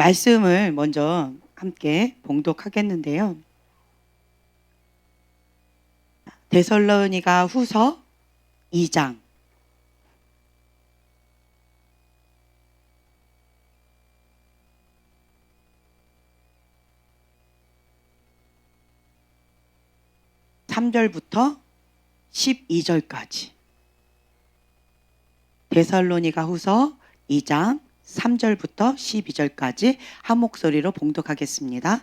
말씀을 먼저 함께 봉독하겠는데요. 데살로니가 후서 2장 3절부터 12절까지. 데살로니가 후서 2장 3절부터 12절까지 한 목소리로 봉독하겠습니다.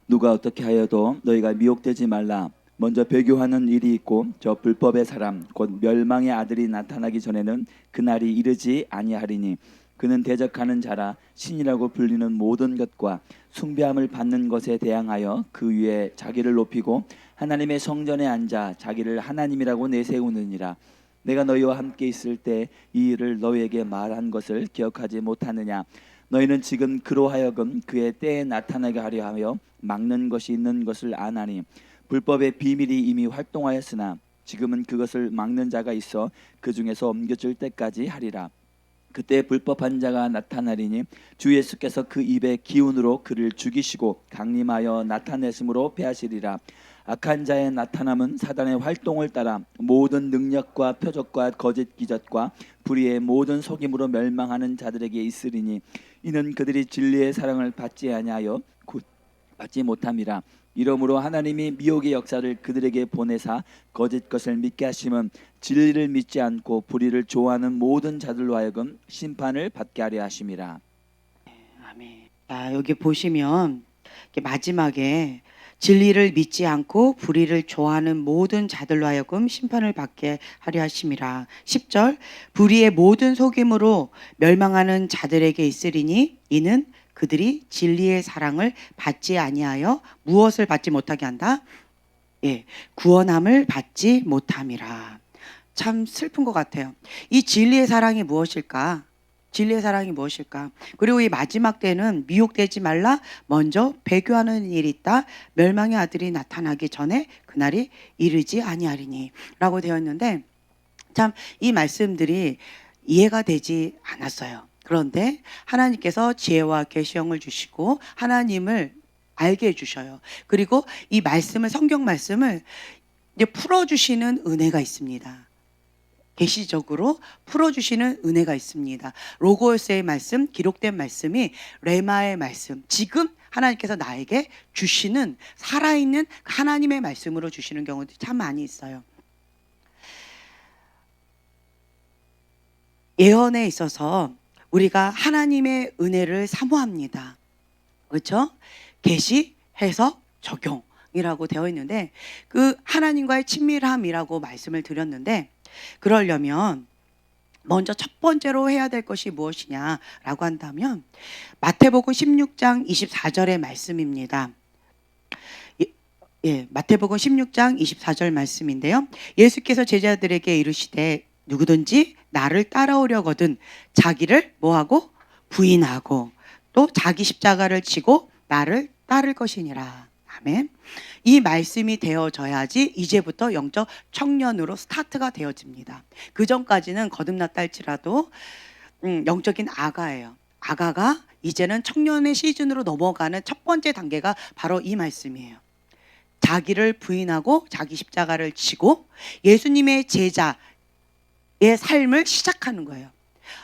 누가 어떻게 하여도 너희가 미혹되지 말라. 먼저 배교하는 일이 있고 저 불법의 사람 곧 멸망의 아들이 나타나기 전에는 그날이 이르지 아니하리니 그는 대적하는 자라 신이라고 불리는 모든 것과 숭배함을 받는 것에 대항하여 그 위에 자기를 높이고 하나님의 성전에 앉아 자기를 하나님이라고 내세우느니라. 내가 너희와 함께 있을 때 이 일을 너희에게 말한 것을 기억하지 못하느냐. 너희는 지금 그로 하여금 그의 때에 나타나게 하려 하여 막는 것이 있는 것을 아나니 불법의 비밀이 이미 활동하였으나 지금은 그것을 막는 자가 있어 그 중에서 옮겨질 때까지 하리라. 그때 불법한 자가 나타나리니 주 예수께서 그 입의 기운으로 그를 죽이시고 강림하여 나타내심으로 패하시리라. 악한 자의 나타남은 사단의 활동을 따라 모든 능력과 표적과 거짓 기적과 불의의 모든 속임으로 멸망하는 자들에게 있으리니 이는 그들이 진리의 사랑을 받지 아니하여 곧 받지 못함이라. 이러므로 하나님이 미혹의 역사를 그들에게 보내사 거짓 것을 믿게 하심은 진리를 믿지 않고 불의를 좋아하는 모든 자들로 하여금 심판을 받게 하려 하심이라. 아멘. 자, 여기 보시면 마지막에 진리를 믿지 않고 불의를 좋아하는 모든 자들로 하여금 심판을 받게 하려 하심이라. 10절 불의의 모든 속임으로 멸망하는 자들에게 있으리니 이는 그들이 진리의 사랑을 받지 아니하여 무엇을 받지 못하게 한다? 구원함을 받지 못함이라. 참 슬픈 것 같아요. 이 진리의 사랑이 무엇일까? 진리의 사랑이 무엇일까? 그리고 이 마지막 때는 미혹되지 말라. 먼저 배교하는 일이 있다. 멸망의 아들이 나타나기 전에 그날이 이르지 아니하리니 라고 되어 있는데 참 이 말씀들이 이해가 되지 않았어요. 그런데 하나님께서 지혜와 계시형을 주시고 하나님을 알게 해주셔요. 그리고 이 말씀을, 성경 말씀을 이제 풀어주시는 은혜가 있습니다. 계시적으로 풀어주시는 은혜가 있습니다. 로고스의 말씀, 기록된 말씀이 레마의 말씀, 지금 하나님께서 나에게 주시는 살아있는 하나님의 말씀으로 주시는 경우도 참 많이 있어요. 예언에 있어서 우리가 하나님의 은혜를 사모합니다. 그렇죠? 계시, 해석, 적용이라고 되어 있는데 그 하나님과의 친밀함이라고 말씀을 드렸는데 그러려면 먼저 첫 번째로 해야 될 것이 무엇이냐라고 한다면 마태복음 16장 24절의 말씀입니다. 마태복음 16장 24절 말씀인데요. 예수께서 제자들에게 이르시되 누구든지 나를 따라오려거든 자기를 뭐하고 부인하고 또 자기 십자가를 지고 나를 따를 것이니라. 아멘. 이 말씀이 되어져야지 이제부터 영적 청년으로 스타트가 되어집니다. 그 전까지는 거듭났다 할지라도 영적인 아가예요. 아가가 이제는 청년의 시즌으로 넘어가는 첫 번째 단계가 바로 이 말씀이에요. 자기를 부인하고 자기 십자가를 지고 예수님의 제자의 삶을 시작하는 거예요.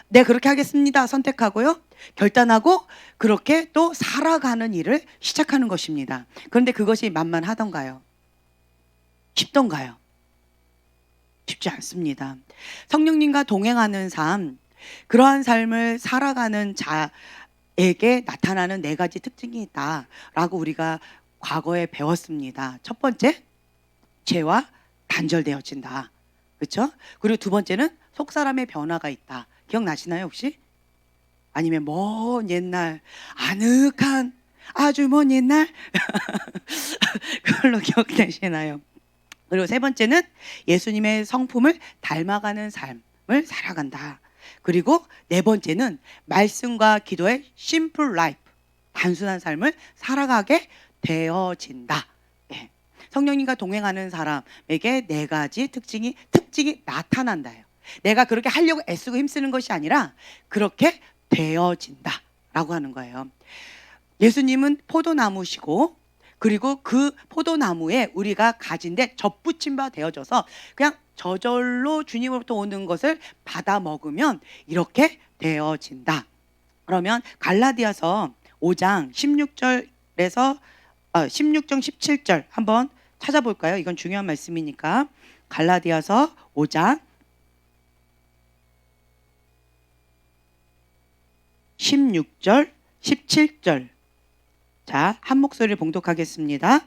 네, 그렇게 하겠습니다. 선택하고요. 결단하고 그렇게 또 살아가는 일을 시작하는 것입니다. 그런데 그것이 만만하던가요? 쉽던가요? 쉽지 않습니다. 성령님과 동행하는 삶, 그러한 삶을 살아가는 자에게 나타나는 4가지 특징이 있다라고 우리가 과거에 배웠습니다. 첫 번째, 죄와 단절되어진다. 그렇죠? 그리고 두 번째는 속사람의 변화가 있다. 기억나시나요 혹시? 아니면 먼 옛날 아늑한 아주 먼 옛날 그걸로 기억되시나요? 그리고 세 번째는 예수님의 성품을 닮아가는 삶을 살아간다. 그리고 네 번째는 말씀과 기도의 심플 라이프, 단순한 삶을 살아가게 되어진다. 성령님과 동행하는 사람에게 4가지 특징이 나타난다요. 내가 그렇게 하려고 애쓰고 힘쓰는 것이 아니라 그렇게 되어진다 라고 하는 거예요. 예수님은 포도나무시고 그리고 그 포도나무에 우리가 가진데 접붙임 바 되어져서 그냥 저절로 주님으로부터 오는 것을 받아 먹으면 이렇게 되어진다. 그러면 갈라디아서 5장 16절에서 16장 17절 한번 찾아볼까요? 이건 중요한 말씀이니까. 갈라디아서 5장 16절 17절. 자, 한 목소리를 봉독하겠습니다.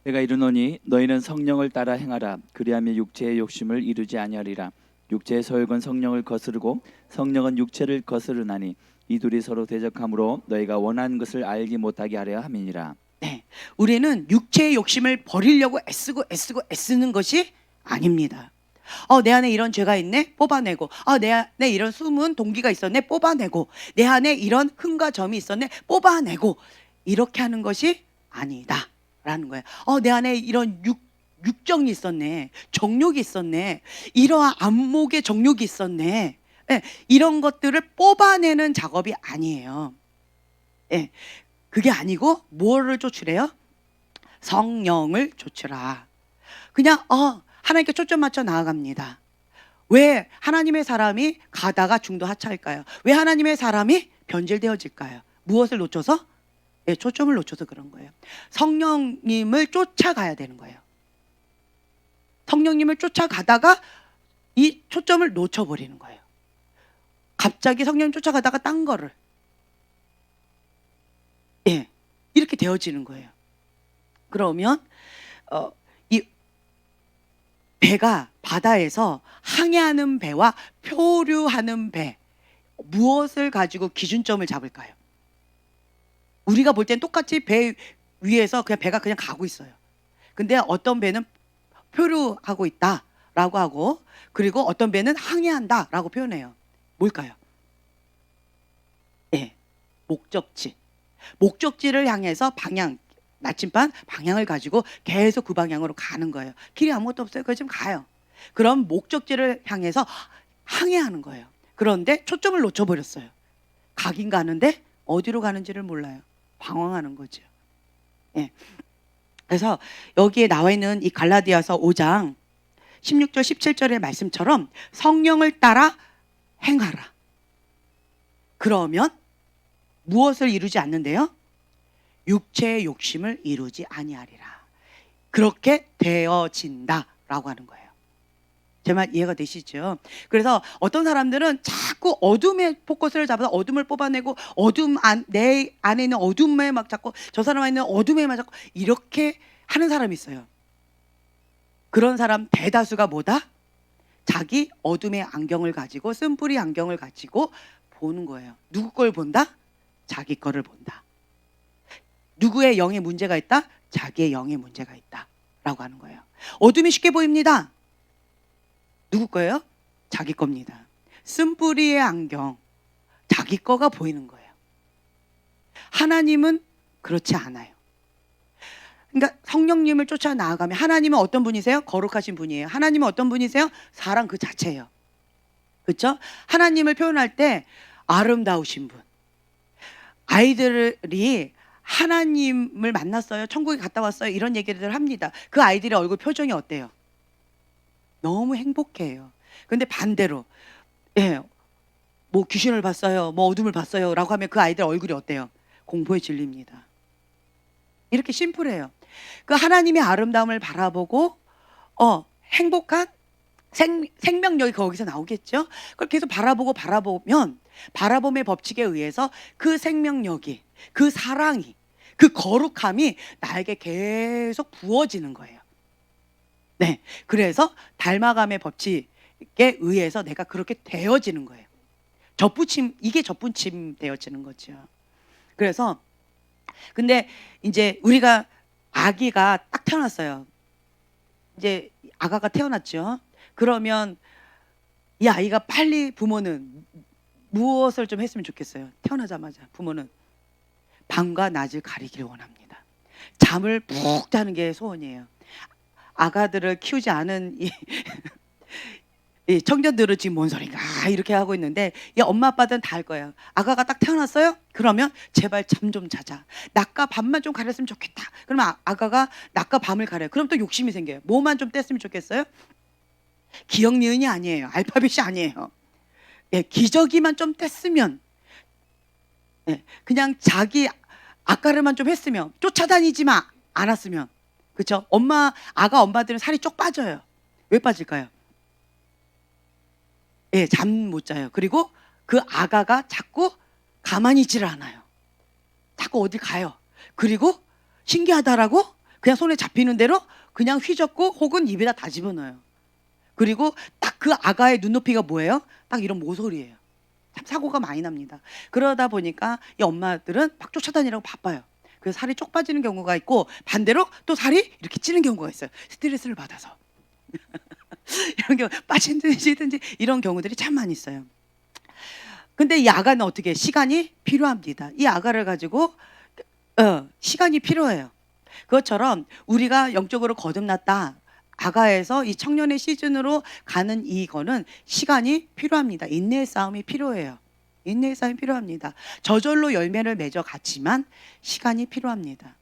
내가 이르노니 너희는 성령을 따라 행하라. 그리하면 육체의 욕심을 이루지 아니하리라. 육체의 소욕은 성령을 거스르고 성령은 육체를 거스르나니 이 둘이 서로 대적함으로 너희가 원하는 것을 알지 못하게 하려 함이니라. 네, 우리는 육체의 욕심을 버리려고 애쓰는 것이 아닙니다. 내 안에 이런 죄가 있네? 뽑아내고, 내 안에 이런 숨은 동기가 있었네? 뽑아내고, 내 안에 이런 흠과 점이 있었네? 뽑아내고, 이렇게 하는 것이 아니다 라는 거예요. 내 안에 이런 육정이 있었네, 정욕이 있었네, 이러한 안목의 정욕이 있었네, 네, 이런 것들을 뽑아내는 작업이 아니에요. 네, 그게 아니고 뭐를 쫓으래요? 성령을 쫓으라. 그냥 하나님께 초점 맞춰 나아갑니다. 왜 하나님의 사람이 가다가 중도 하차할까요? 왜 하나님의 사람이 변질되어질까요? 무엇을 놓쳐서? 네, 초점을 놓쳐서 그런 거예요. 성령님을 쫓아가야 되는 거예요. 성령님을 쫓아가다가 이 초점을 놓쳐버리는 거예요. 갑자기 성령 쫓아가다가 딴 거를 이렇게 되어지는 거예요. 그러면 이 배가 바다에서 항해하는 배와 표류하는 배, 무엇을 가지고 기준점을 잡을까요? 우리가 볼 땐 똑같이 배 위에서 그냥 배가 그냥 가고 있어요. 근데 어떤 배는 표류하고 있다라고 하고, 그리고 어떤 배는 항해한다라고 표현해요. 뭘까요? 목적지를 향해서 방향, 나침반 방향을 가지고 계속 그 방향으로 가는 거예요. 길이 아무것도 없어요. 그거 지금 가요. 그럼 목적지를 향해서 항해하는 거예요. 그런데 초점을 놓쳐버렸어요. 가긴 가는데 어디로 가는지를 몰라요. 방황하는 거죠. 그래서 여기에 나와 있는 이 갈라디아서 5장 16절 17절의 말씀처럼 성령을 따라 행하라. 그러면 무엇을 이루지 않는데요? 육체의 욕심을 이루지 아니하리라. 그렇게 되어진다라고 하는 거예요. 제 말 이해가 되시죠? 그래서 어떤 사람들은 자꾸 어둠의 포커스를 잡아서 어둠을 뽑아내고 내 안에 있는 어둠에 막 잡고 저 사람 안에 있는 어둠에 막 잡고 이렇게 하는 사람이 있어요. 그런 사람 대다수가 뭐다? 자기 어둠의 안경을 가지고 쓴뿌리 안경을 가지고 보는 거예요. 누구 걸 본다? 자기 거를 본다. 누구의 영에 문제가 있다? 자기의 영에 문제가 있다 라고 하는 거예요. 어둠이 쉽게 보입니다. 누구 거예요? 자기 겁니다. 쓴뿌리의 안경, 자기 거가 보이는 거예요. 하나님은 그렇지 않아요. 그러니까 성령님을 쫓아 나아가면 하나님은 어떤 분이세요? 거룩하신 분이에요. 하나님은 어떤 분이세요? 사랑 그 자체예요. 그렇죠? 하나님을 표현할 때 아름다우신 분. 아이들이 하나님을 만났어요, 천국에 갔다 왔어요, 이런 얘기를 합니다. 그 아이들의 얼굴 표정이 어때요? 너무 행복해요. 근데 반대로 뭐 귀신을 봤어요, 뭐 어둠을 봤어요 라고 하면 그 아이들 얼굴이 어때요? 공포에 질립니다. 이렇게 심플해요. 그 하나님의 아름다움을 바라보고 행복한 생명력이 거기서 나오겠죠. 그걸 계속 바라보면 바라봄의 법칙에 의해서 그 생명력이, 그 사랑이, 그 거룩함이 나에게 계속 부어지는 거예요. 네, 그래서 닮아감의 법칙에 의해서 내가 그렇게 되어지는 거예요. 이게 접붙임 되어지는 거죠. 그래서 근데 이제 우리가 아기가 딱 태어났어요. 이제 아가가 태어났죠. 그러면 이 아이가 빨리 부모는 무엇을 좀 했으면 좋겠어요? 태어나자마자 부모는 밤과 낮을 가리기를 원합니다. 잠을 푹 자는 게 소원이에요. 아가들을 키우지 않은 이 청년들은 지금 뭔 소린가 이렇게 하고 있는데 이 엄마 아빠들은 다 알 거예요. 아가가 딱 태어났어요? 그러면 제발 잠 좀 자자. 낮과 밤만 좀 가렸으면 좋겠다. 그러면 아가가 낮과 밤을 가려요. 그럼 또 욕심이 생겨요. 뭐만 좀 뗐으면 좋겠어요? 기억 니은이 아니에요. 알파벳이 아니에요. 예, 기저귀만 좀 뗐으면, 예, 그냥 자기 아까를만 좀 했으면, 쫓아다니지만 않았으면, 그렇죠? 아가 엄마들은 살이 쪽 빠져요. 왜 빠질까요? 예, 잠 못 자요. 그리고 그 아가가 자꾸 가만히 있지를 않아요. 자꾸 어딜 가요. 그리고 신기하다라고 그냥 손에 잡히는 대로 그냥 휘젓고 혹은 입에다 다 집어넣어요. 그리고 딱 그 아가의 눈높이가 뭐예요? 딱 이런 모서리예요. 참 사고가 많이 납니다. 그러다 보니까 이 엄마들은 막 쫓아다니라고 바빠요. 그래서 살이 쪽 빠지는 경우가 있고 반대로 또 살이 이렇게 찌는 경우가 있어요. 스트레스를 받아서. 이런 경우 빠지든지 이런 경우들이 참 많이 있어요. 근데 이 아가는 어떻게 시간이 필요합니다. 이 아가를 가지고 시간이 필요해요. 그것처럼 우리가 영적으로 거듭났다. 아가에서 이 청년의 시즌으로 가는 이거는 시간이 필요합니다. 인내의 싸움이 필요해요. 인내의 싸움이 필요합니다. 저절로 열매를 맺어 갔지만 시간이 필요합니다.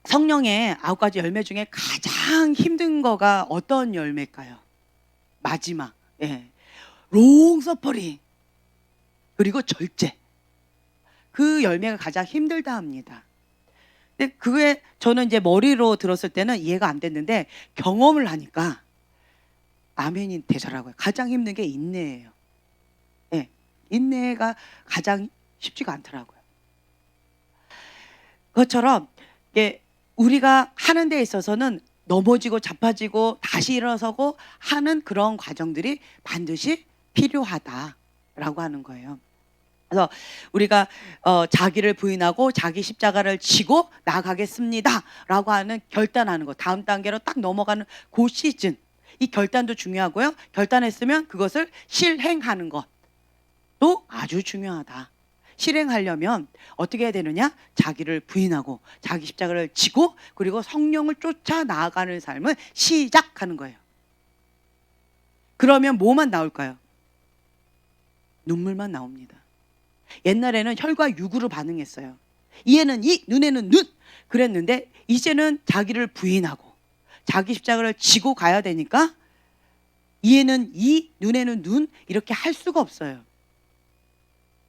성령의 9가지 열매 중에 가장 힘든 거가 어떤 열매일까요? 마지막, 예, 롱 서퍼링, 그리고 절제. 그 열매가 가장 힘들다 합니다. 근데 그게 저는 이제 머리로 들었을 때는 이해가 안 됐는데 경험을 하니까 아멘이 되더라고요. 가장 힘든 게 인내예요. 예, 인내가 가장 쉽지가 않더라고요. 그것처럼 이게 우리가 하는 데 있어서는 넘어지고 자빠지고 다시 일어서고 하는 그런 과정들이 반드시 필요하다라고 하는 거예요. 그래서 우리가 자기를 부인하고 자기 십자가를 지고 나아가겠습니다라고 하는 결단하는 거, 다음 단계로 딱 넘어가는 그 시즌, 이 결단도 중요하고요. 결단했으면 그것을 실행하는 것도 아주 중요하다. 실행하려면 어떻게 해야 되느냐? 자기를 부인하고 자기 십자가를 지고 그리고 성령을 쫓아 나아가는 삶을 시작하는 거예요. 그러면 뭐만 나올까요? 눈물만 나옵니다. 옛날에는 혈과 육으로 반응했어요. 이에는 이, 눈에는 눈 그랬는데 이제는 자기를 부인하고 자기 십자가를 지고 가야 되니까 이에는 이, 눈에는 눈 이렇게 할 수가 없어요.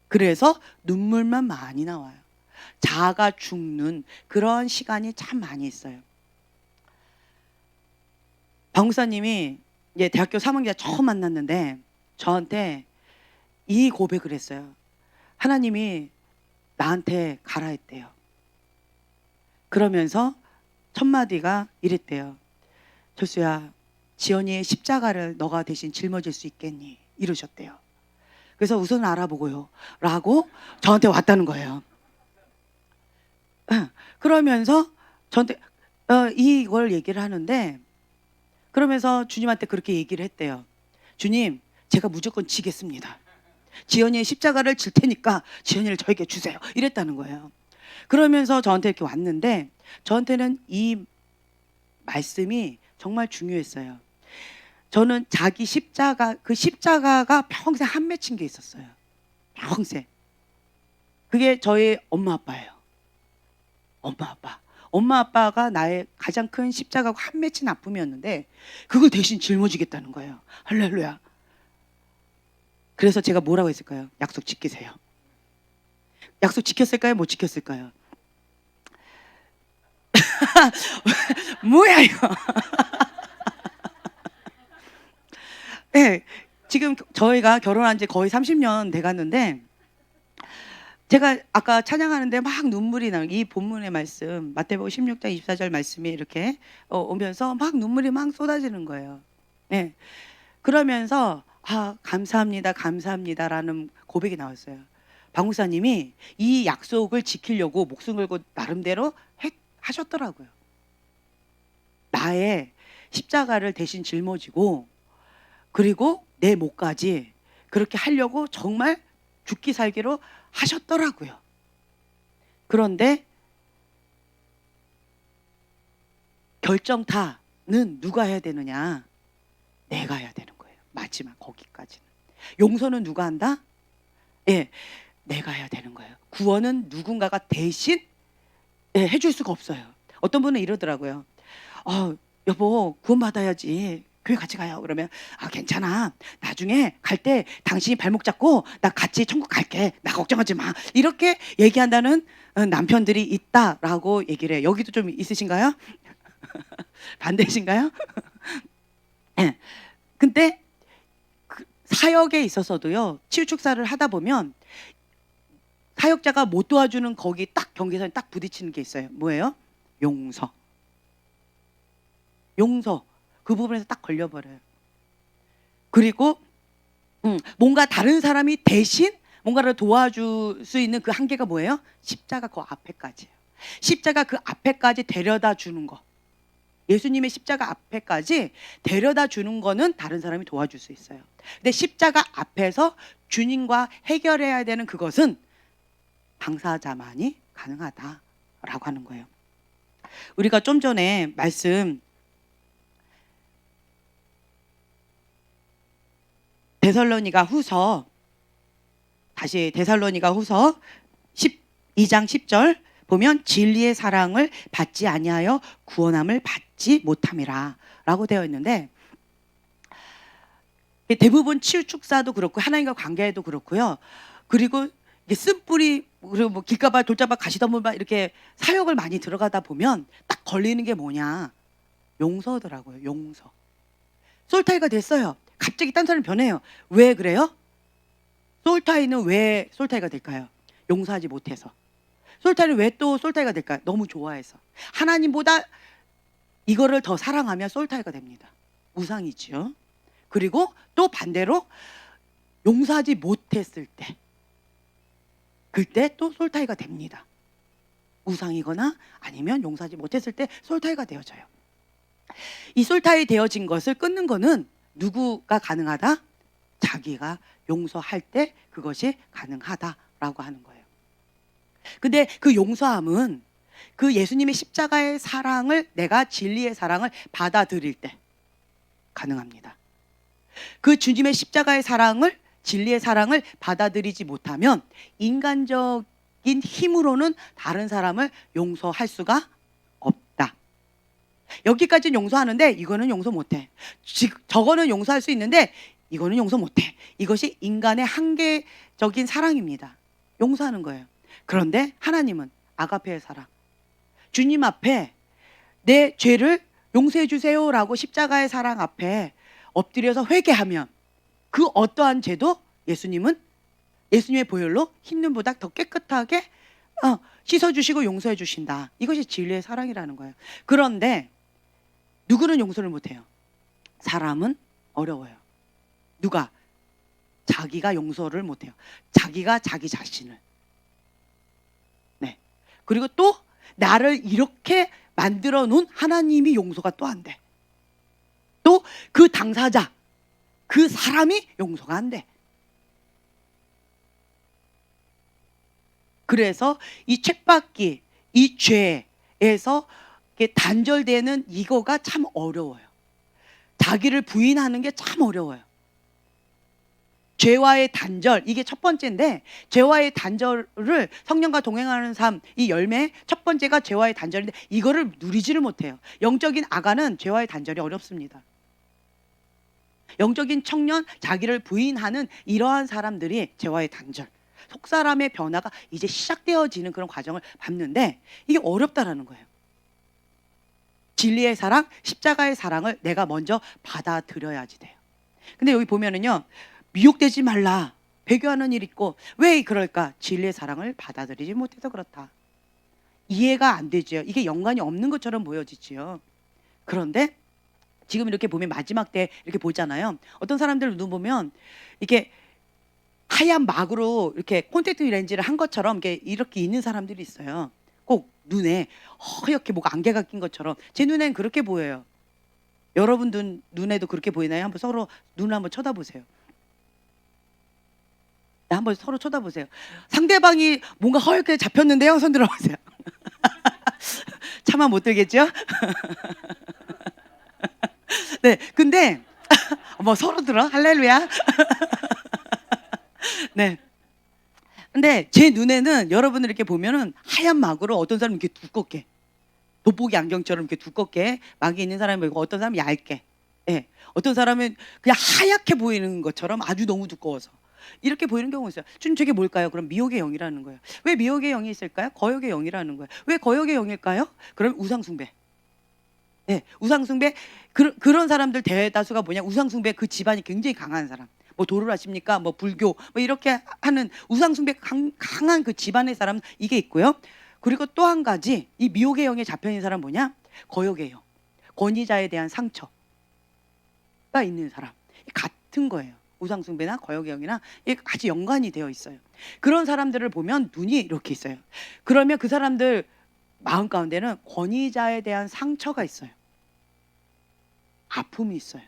그래서 눈물만 많이 나와요. 자아가 죽는 그런 시간이 참 많이 있어요. 박목사님이 이제 대학교 3학년 처음 만났는데 저한테 이 고백을 했어요. 하나님이 나한테 가라 했대요. 그러면서 첫 마디가 이랬대요. 철수야, 지연이의 십자가를 너가 대신 짊어질 수 있겠니? 이러셨대요. 그래서 우선 알아보고요 라고 저한테 왔다는 거예요. 그러면서 저한테 이걸 얘기를 하는데 그러면서 주님한테 그렇게 얘기를 했대요. 주님, 제가 무조건 지겠습니다. 지연이의 십자가를 질 테니까 지연이를 저에게 주세요. 이랬다는 거예요. 그러면서 저한테 이렇게 왔는데 저한테는 이 말씀이 정말 중요했어요. 저는 자기 십자가, 그 십자가가 평생 한 맺힌 게 있었어요. 평생. 그게 저희 엄마 아빠예요. 엄마 아빠. 엄마 아빠가 나의 가장 큰 십자가고 한 맺힌 아픔이었는데 그걸 대신 짊어지겠다는 거예요. 할렐루야. 그래서 제가 뭐라고 했을까요? 약속 지키세요. 약속 지켰을까요? 못 지켰을까요? 뭐야 이거. 네, 지금 저희가 결혼한 지 거의 30년 돼갔는데 제가 아까 찬양하는데 막 눈물이 나는 이 본문의 말씀 마태복음 16장 24절 말씀이 이렇게 오면서 막 눈물이 막 쏟아지는 거예요. 네, 그러면서 감사합니다 감사합니다라는 고백이 나왔어요. 박 목사님이 이 약속을 지키려고 목숨 걸고 나름대로 하셨더라고요. 나의 십자가를 대신 짊어지고 그리고 내 목까지 그렇게 하려고 정말 죽기 살기로 하셨더라고요. 그런데 결정타는 누가 해야 되느냐? 내가 해야 되는 거예요. 마지막 거기까지는. 용서는 누가 한다? 예, 내가 해야 되는 거예요. 구원은 누군가가 대신 해줄 수가 없어요. 어떤 분은 이러더라고요. 여보 구원받아야지. 교회 같이 가요. 그러면 괜찮아. 나중에 갈 때 당신이 발목 잡고 나 같이 천국 갈게. 나 걱정하지 마. 이렇게 얘기한다는 남편들이 있다라고 얘기를 해요. 여기도 좀 있으신가요? 반대신가요? 네. 근데 그 사역에 있어서도요. 치유축사를 하다 보면 사역자가 못 도와주는 거기 딱 경계선에 딱 부딪히는 게 있어요. 뭐예요? 용서. 그 부분에서 딱 걸려버려요. 그리고 뭔가 다른 사람이 대신 뭔가를 도와줄 수 있는 그 한계가 뭐예요? 십자가 그 앞에까지예요. 십자가 그 앞에까지 데려다 주는 거. 예수님의 십자가 앞에까지 데려다 주는 거는 다른 사람이 도와줄 수 있어요. 근데 십자가 앞에서 주님과 해결해야 되는 그것은 당사자만이 가능하다라고 하는 거예요. 우리가 좀 전에 말씀 데살로니가 후서 12장 10절 보면 진리의 사랑을 받지 아니하여 구원함을 받지 못함이라 라고 되어 있는데, 대부분 치유축사도 그렇고 하나님과 관계에도 그렇고요. 그리고 쓴뿌리 그리고 뭐 길가발 돌자발 가시덤불 이렇게 사역을 많이 들어가다 보면 딱 걸리는 게 뭐냐, 용서더라고요. 용서. 솔타이가 됐어요. 갑자기 딴 사람이 변해요. 왜 그래요? 솔타이는 왜 솔타이가 될까요? 용서하지 못해서. 솔타이는 왜 또 솔타이가 될까요? 너무 좋아해서. 하나님보다 이거를 더 사랑하면 솔타이가 됩니다. 우상이죠. 그리고 또 반대로 용서하지 못했을 때, 그때 또 솔타이가 됩니다. 우상이거나 아니면 용서하지 못했을 때 솔타이가 되어져요. 이 솔타이 되어진 것을 끊는 거는 누구가 가능하다? 자기가 용서할 때 그것이 가능하다라고 하는 거예요. 근데 그 용서함은 그 예수님의 십자가의 사랑을, 내가 진리의 사랑을 받아들일 때 가능합니다. 그 주님의 십자가의 사랑을, 진리의 사랑을 받아들이지 못하면 인간적인 힘으로는 다른 사람을 용서할 수가 없다. 여기까지는 용서하는데 이거는 용서 못해. 저거는 용서할 수 있는데 이거는 용서 못해. 이것이 인간의 한계적인 사랑입니다. 용서하는 거예요. 그런데 하나님은 아가페의 사랑, 주님 앞에 내 죄를 용서해 주세요라고 십자가의 사랑 앞에 엎드려서 회개하면 그 어떠한 죄도 예수님은 예수님의 보혈로 흰 눈보다 더 깨끗하게 씻어주시고 용서해 주신다. 이것이 진리의 사랑이라는 거예요. 그런데 누구는 용서를 못해요? 사람은 어려워요. 누가? 자기가 용서를 못해요. 자기가 자기 자신을. 네. 그리고 또 나를 이렇게 만들어 놓은 하나님이 용서가 또 안 돼. 또 그 당사자, 그 사람이 용서가 안 돼. 그래서 이 책받기, 이 죄에서 단절되는 이거가 참 어려워요. 자기를 부인하는 게 참 어려워요. 죄와의 단절, 이게 첫 번째인데, 죄와의 단절을 성령과 동행하는 삶, 이 열매 첫 번째가 죄와의 단절인데 이거를 누리지를 못해요. 영적인 아가는 죄와의 단절이 어렵습니다. 영적인 청년, 자기를 부인하는 이러한 사람들이 죄와의 단절, 속사람의 변화가 이제 시작되어지는 그런 과정을 밟는데 이게 어렵다라는 거예요. 진리의 사랑, 십자가의 사랑을 내가 먼저 받아들여야지 돼요. 근데 여기 보면은요, 미혹되지 말라, 배교하는 일 있고, 왜 그럴까? 진리의 사랑을 받아들이지 못해서 그렇다. 이해가 안 되죠. 이게 연관이 없는 것처럼 보여지지요. 그런데 지금 이렇게 보면 마지막 때 이렇게 보잖아요. 어떤 사람들 눈 보면 이게 하얀 막으로 이렇게 콘택트 렌즈를 한 것처럼 이렇게 있는 사람들이 있어요. 꼭 눈에 허옇게 뭐가 안개가 낀 것처럼. 제 눈엔 그렇게 보여요. 여러분 눈에도 그렇게 보이나요? 한번 서로 눈을 한번 쳐다보세요. 한번 서로 쳐다보세요. 상대방이 뭔가 허옇게 잡혔는데요. 손 들어보세요. 차마 못 들겠죠? 네, 근데 뭐 서로 들어? 할렐루야. 네. 근데 제 눈에는 여러분들 이렇게 보면은 하얀 막으로 어떤 사람은 이렇게 두껍게 돋보기 안경처럼 이렇게 두껍게 막이 있는 사람이 있고 어떤 사람은 얇게, 예, 어떤 사람은 그냥 하얗게 보이는 것처럼 아주 너무 두꺼워서 이렇게 보이는 경우가 있어요. 주님 저게 뭘까요? 그럼 미혹의 영이라는 거예요. 왜 미혹의 영이 있을까요? 거역의 영이라는 거예요. 왜 거역의 영일까요? 그럼 우상숭배. 네, 우상숭배. 그런 사람들 대다수가 뭐냐? 우상숭배 그 집안이 굉장히 강한 사람. 뭐 도를 하십니까? 뭐 불교 뭐 이렇게 하는 우상숭배 강한 그 집안의 사람 이게 있고요. 그리고 또 한 가지 이 미혹의 영에 잡혀 있는 사람 뭐냐? 거역의 영. 권위자에 대한 상처가 있는 사람. 같은 거예요. 우상숭배나 거역의 영이나 이게 아주 연관이 되어 있어요. 그런 사람들을 보면 눈이 이렇게 있어요. 그러면 그 사람들 마음 가운데는 권위자에 대한 상처가 있어요. 아픔이 있어요.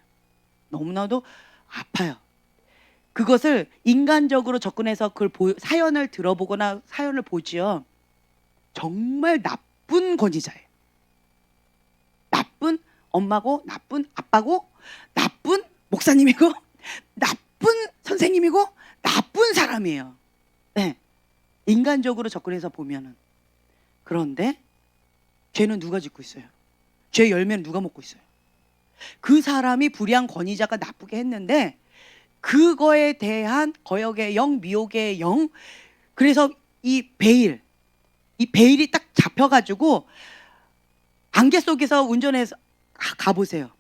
너무나도 아파요. 그것을 인간적으로 접근해서 그걸 사연을 들어보거나 사연을 보지요. 정말 나쁜 권위자예요. 나쁜 엄마고 나쁜 아빠고 나쁜 목사님이고 나쁜 선생님이고 나쁜 사람이에요. 네. 인간적으로 접근해서 보면은. 그런데 죄는 누가 짓고 있어요? 죄 열매는 누가 먹고 있어요? 그 사람이 불의한 권위자가 나쁘게 했는데 그거에 대한 거역의 영, 미혹의 영. 그래서 이 베일이 딱 잡혀가지고 안개 속에서 운전해서 가보세요.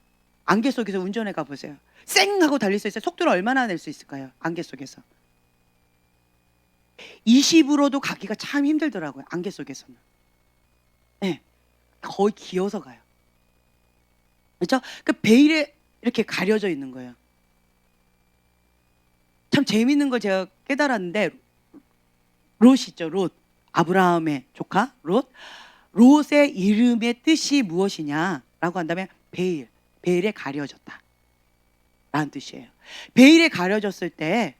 안개 속에서 운전해 가보세요. 쌩 하고 달릴 수 있어요. 속도를 얼마나 낼 수 있을까요? 안개 속에서 20으로도 가기가 참 힘들더라고요. 안개 속에서는. 네, 거의 기어서 가요. 그렇죠? 그 베일에 이렇게 가려져 있는 거예요. 참 재밌는 걸 제가 깨달았는데 롯이죠. 롯. 아브라함의 조카 롯. 롯의 이름의 뜻이 무엇이냐라고 한다면 베일에 가려졌다 라는 뜻이에요. 베일에 가려졌을 때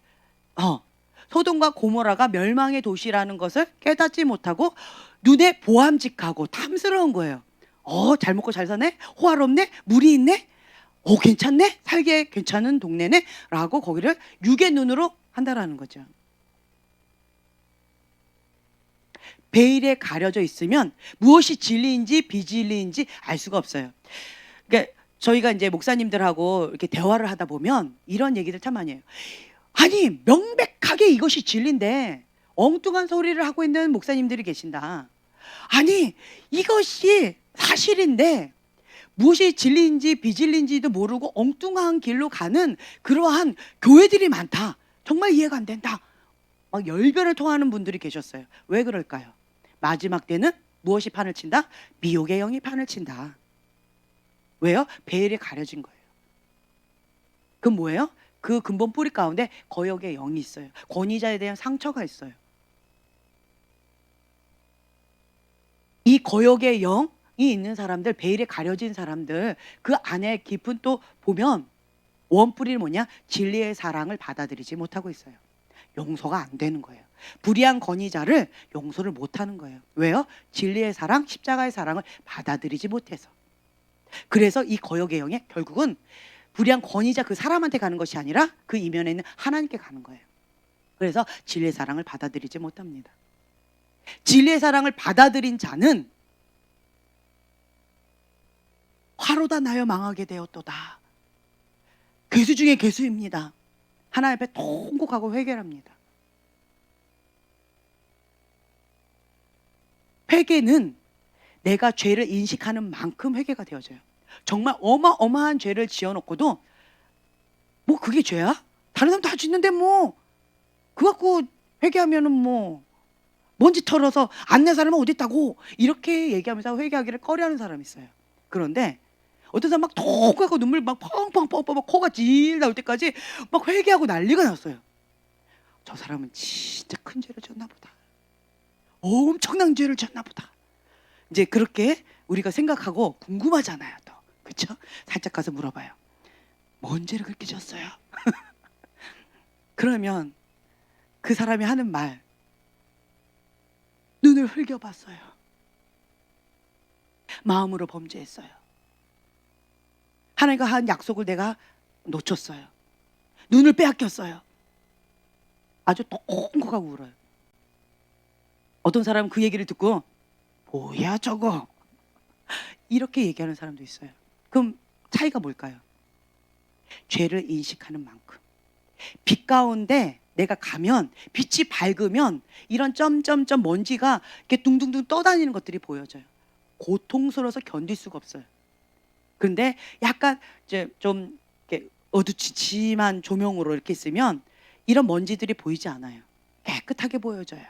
소돔과 고모라가 멸망의 도시라는 것을 깨닫지 못하고 눈에 보암직하고 탐스러운 거예요. 잘 먹고 잘 사네? 호화롭네? 물이 있네? 괜찮네? 살기에 괜찮은 동네네? 라고 거기를 육의 눈으로 한다라는 거죠. 베일에 가려져 있으면 무엇이 진리인지 비진리인지 알 수가 없어요. 그러니까 저희가 이제 목사님들하고 이렇게 대화를 하다 보면 이런 얘기들 참 많이 해요. 아니 명백하게 이것이 진리인데 엉뚱한 소리를 하고 있는 목사님들이 계신다. 아니 이것이 사실인데 무엇이 진리인지 비진리인지도 모르고 엉뚱한 길로 가는 그러한 교회들이 많다. 정말 이해가 안 된다. 막 열변을 토하는 분들이 계셨어요. 왜 그럴까요? 마지막 때는 무엇이 판을 친다? 미혹의 영이 판을 친다. 왜요? 베일에 가려진 거예요. 그 뭐예요? 그 근본 뿌리 가운데 거역의 영이 있어요. 권위자에 대한 상처가 있어요. 이 거역의 영이 있는 사람들, 베일에 가려진 사람들, 그 안에 깊은 또 보면 원뿌리는 뭐냐? 진리의 사랑을 받아들이지 못하고 있어요. 용서가 안 되는 거예요. 불의한 권위자를 용서를 못하는 거예요. 왜요? 진리의 사랑, 십자가의 사랑을 받아들이지 못해서. 그래서 이 거역의 영이 결국은 불의한 권위자 그 사람한테 가는 것이 아니라 그 이면에 있는 하나님께 가는 거예요. 그래서 진리의 사랑을 받아들이지 못합니다. 진리의 사랑을 받아들인 자는 화로다 나여 망하게 되었도다. 괴수 중에 괴수입니다. 하나님 앞에 통곡하고 회개합니다. 회개는 내가 죄를 인식하는 만큼 회개가 되어져요. 정말 어마어마한 죄를 지어놓고도 뭐 그게 죄야? 다른 사람 다 짓는데 뭐 그거 갖고 회개하면은 뭐 먼지 털어서 안 낸 사람은 어디 있다고 이렇게 얘기하면서 회개하기를 꺼려하는 사람이 있어요. 그런데 어떤 사람 막 톡하고 눈물 막 펑펑펑펑 코가 질 나올 때까지 막 회개하고 난리가 났어요. 저 사람은 진짜 큰 죄를 졌나 보다. 엄청난 죄를 졌나 보다. 이제 그렇게 우리가 생각하고 궁금하잖아요. 또 그렇죠? 살짝 가서 물어봐요. 뭔 죄를 그렇게 졌어요? 그러면 그 사람이 하는 말, 눈을 흘겨봤어요. 마음으로 범죄했어요. 하나님과 한 약속을 내가 놓쳤어요. 눈을 빼앗겼어요. 아주 콩콩하고 울어요. 어떤 사람은 그 얘기를 듣고 뭐야 저거 이렇게 얘기하는 사람도 있어요. 그럼 차이가 뭘까요? 죄를 인식하는 만큼. 빛 가운데 내가 가면, 빛이 밝으면 이런 점점점 먼지가 이렇게 둥둥둥 떠다니는 것들이 보여져요. 고통스러워서 견딜 수가 없어요. 근데 약간 이제 좀 이렇게 어두침침한 조명으로 이렇게 있으면 이런 먼지들이 보이지 않아요. 깨끗하게 보여져요.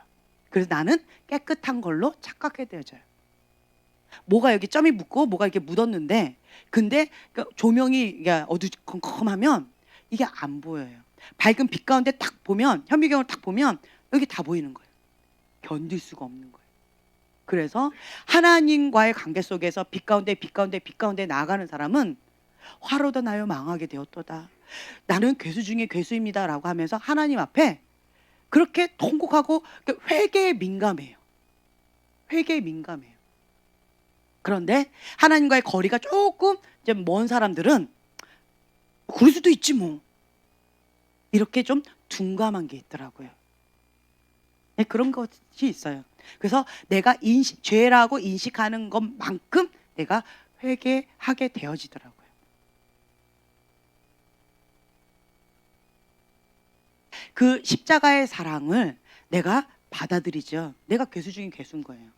그래서 나는 깨끗한 걸로 착각하게 되어져요. 뭐가 여기 점이 묻고 뭐가 이렇게 묻었는데, 근데 조명이 어두컴컴하면 이게 안 보여요. 밝은 빛 가운데 딱 보면, 현미경을 딱 보면 여기 다 보이는 거예요. 견딜 수가 없는 거예요. 그래서 하나님과의 관계 속에서 빛 가운데 나아가는 사람은 화로다 나요 망하게 되었도다. 나는 괴수 중에 괴수입니다라고 하면서 하나님 앞에 그렇게 통곡하고 회개에 민감해요. 회개에 민감해요. 그런데 하나님과의 거리가 조금 이제 먼 사람들은 그럴 수도 있지 뭐. 이렇게 좀 둔감한 게 있더라고요. 네, 그런 것이 있어요. 그래서 내가 죄라고 인식하는 것만큼 내가 회개하게 되어지더라고요. 그 십자가의 사랑을 내가 받아들이죠. 내가 괴수 중인 괴수인 거예요.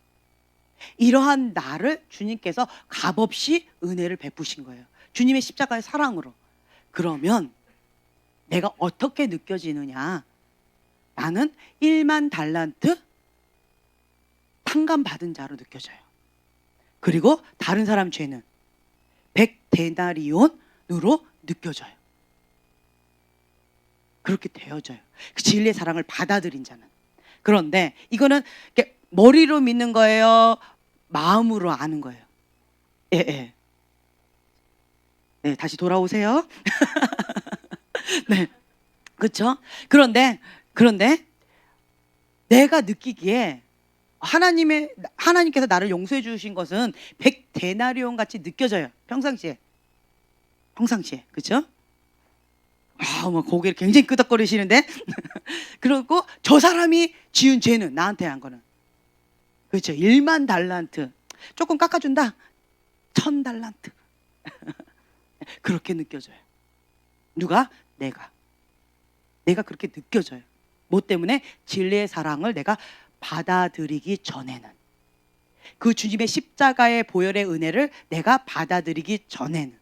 이러한 나를 주님께서 값없이 은혜를 베푸신 거예요. 주님의 십자가의 사랑으로. 그러면 내가 어떻게 느껴지느냐? 나는 1만 달란트 탕감받은 자로 느껴져요. 그리고 다른 사람 죄는 100데나리온으로 느껴져요. 그렇게 되어져요. 그 진리의 사랑을 받아들인 자는. 그런데 이거는 머리로 믿는 거예요? 마음으로 아는 거예요? 예. 네, 다시 돌아오세요. 네, 그렇죠? 그런데 내가 느끼기에 하나님께서 나를 용서해 주신 것은 100데나리온 같이 느껴져요. 평상시에, 그렇죠? 뭐 고개를 굉장히 끄덕거리시는데 그리고 저 사람이 지은 죄는 나한테 한 거는 그렇죠. 1만 달란트 조금 깎아준다. 1000달란트 그렇게 느껴져요. 누가? 내가 그렇게 느껴져요. 뭐 때문에? 진리의 사랑을 내가 받아들이기 전에는, 그 주님의 십자가의 보혈의 은혜를 내가 받아들이기 전에는,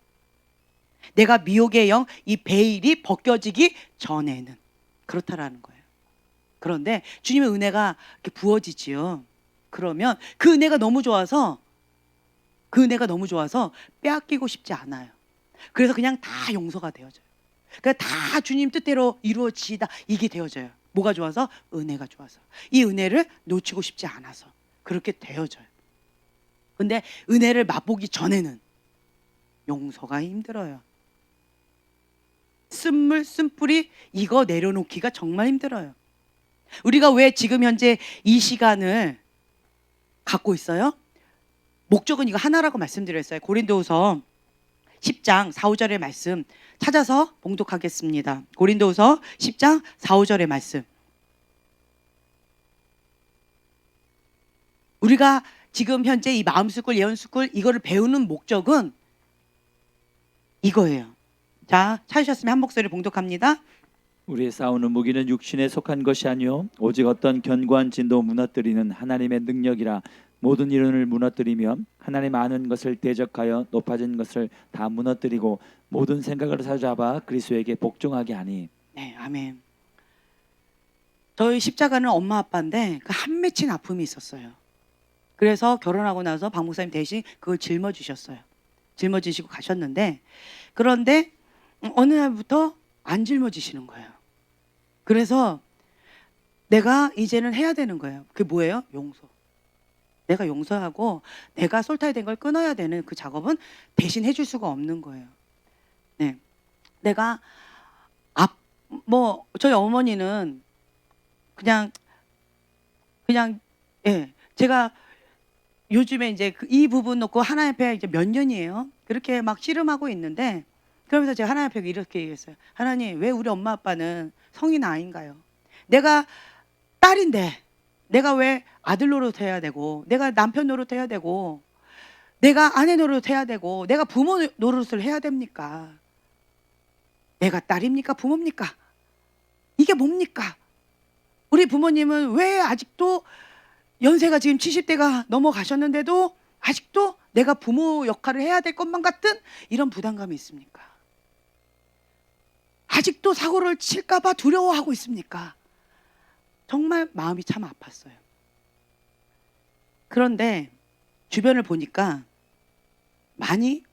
내가 미혹의 영, 이 베일이 벗겨지기 전에는 그렇다라는 거예요. 그런데 주님의 은혜가 이렇게 부어지지요. 그러면 그 은혜가 너무 좋아서 빼앗기고 싶지 않아요. 그래서 그냥 다 용서가 되어져요. 그러니까 다 주님 뜻대로 이루어지다 이게 되어져요. 뭐가 좋아서? 은혜가 좋아서. 이 은혜를 놓치고 싶지 않아서 그렇게 되어져요. 근데 은혜를 맛보기 전에는 용서가 힘들어요. 쓴뿌리 이거 내려놓기가 정말 힘들어요. 우리가 왜 지금 현재 이 시간을 갖고 있어요? 목적은 이거 하나라고 말씀드렸어요. 고린도후서 10장 4, 5절의 말씀 찾아서 봉독하겠습니다. 고린도후서 10장 4, 5절의 말씀. 우리가 지금 현재 이 마음스쿨, 예언스쿨 이거를 배우는 목적은 이거예요. 자, 찾으셨으면 한 목소리 봉독합니다. 우리의 싸우는 무기는 육신에 속한 것이 아니요 오직 어떤 견고한 진도 무너뜨리는 하나님의 능력이라. 모든 이론을 무너뜨리며 하나님 아는 것을 대적하여 높아진 것을 다 무너뜨리고 모든 생각을 사로잡아 그리스도에게 복종하게 하니. 네, 아멘. 저희 십자가는 엄마 아빠인데 그 한 맺힌 아픔이 있었어요. 그래서 결혼하고 나서 박 목사님 대신 그걸 짊어지셨어요. 짊어지시고 가셨는데, 그런데 어느 날부터 안 짊어지시는 거예요. 그래서 내가 이제는 해야 되는 거예요. 그게 뭐예요? 용서. 내가 용서하고 내가 솔타이 된 걸 끊어야 되는 그 작업은 대신 해줄 수가 없는 거예요. 네, 내가 저희 어머니는 그냥 제가 요즘에 이제 이 부분 놓고 하나님 앞에 이제 몇 년이에요. 그렇게 막 씨름하고 있는데 그러면서 제가 하나님 앞에 이렇게 얘기했어요. 하나님, 왜 우리 엄마 아빠는 성인 아닌가요? 내가 딸인데 내가 왜 아들 노릇해야 되고, 내가 남편 노릇해야 되고, 내가 아내 노릇해야 되고, 내가 부모 노릇을 해야 됩니까? 내가 딸입니까? 부모입니까? 이게 뭡니까? 우리 부모님은 왜 아직도 연세가 지금 70대가 넘어가셨는데도 아직도 내가 부모 역할을 해야 될 것만 같은 이런 부담감이 있습니까? 아직도 사고를 칠까봐 두려워하고 있습니까? 정말 마음이 참 아팠어요. 그런데 주변을 보니까 많이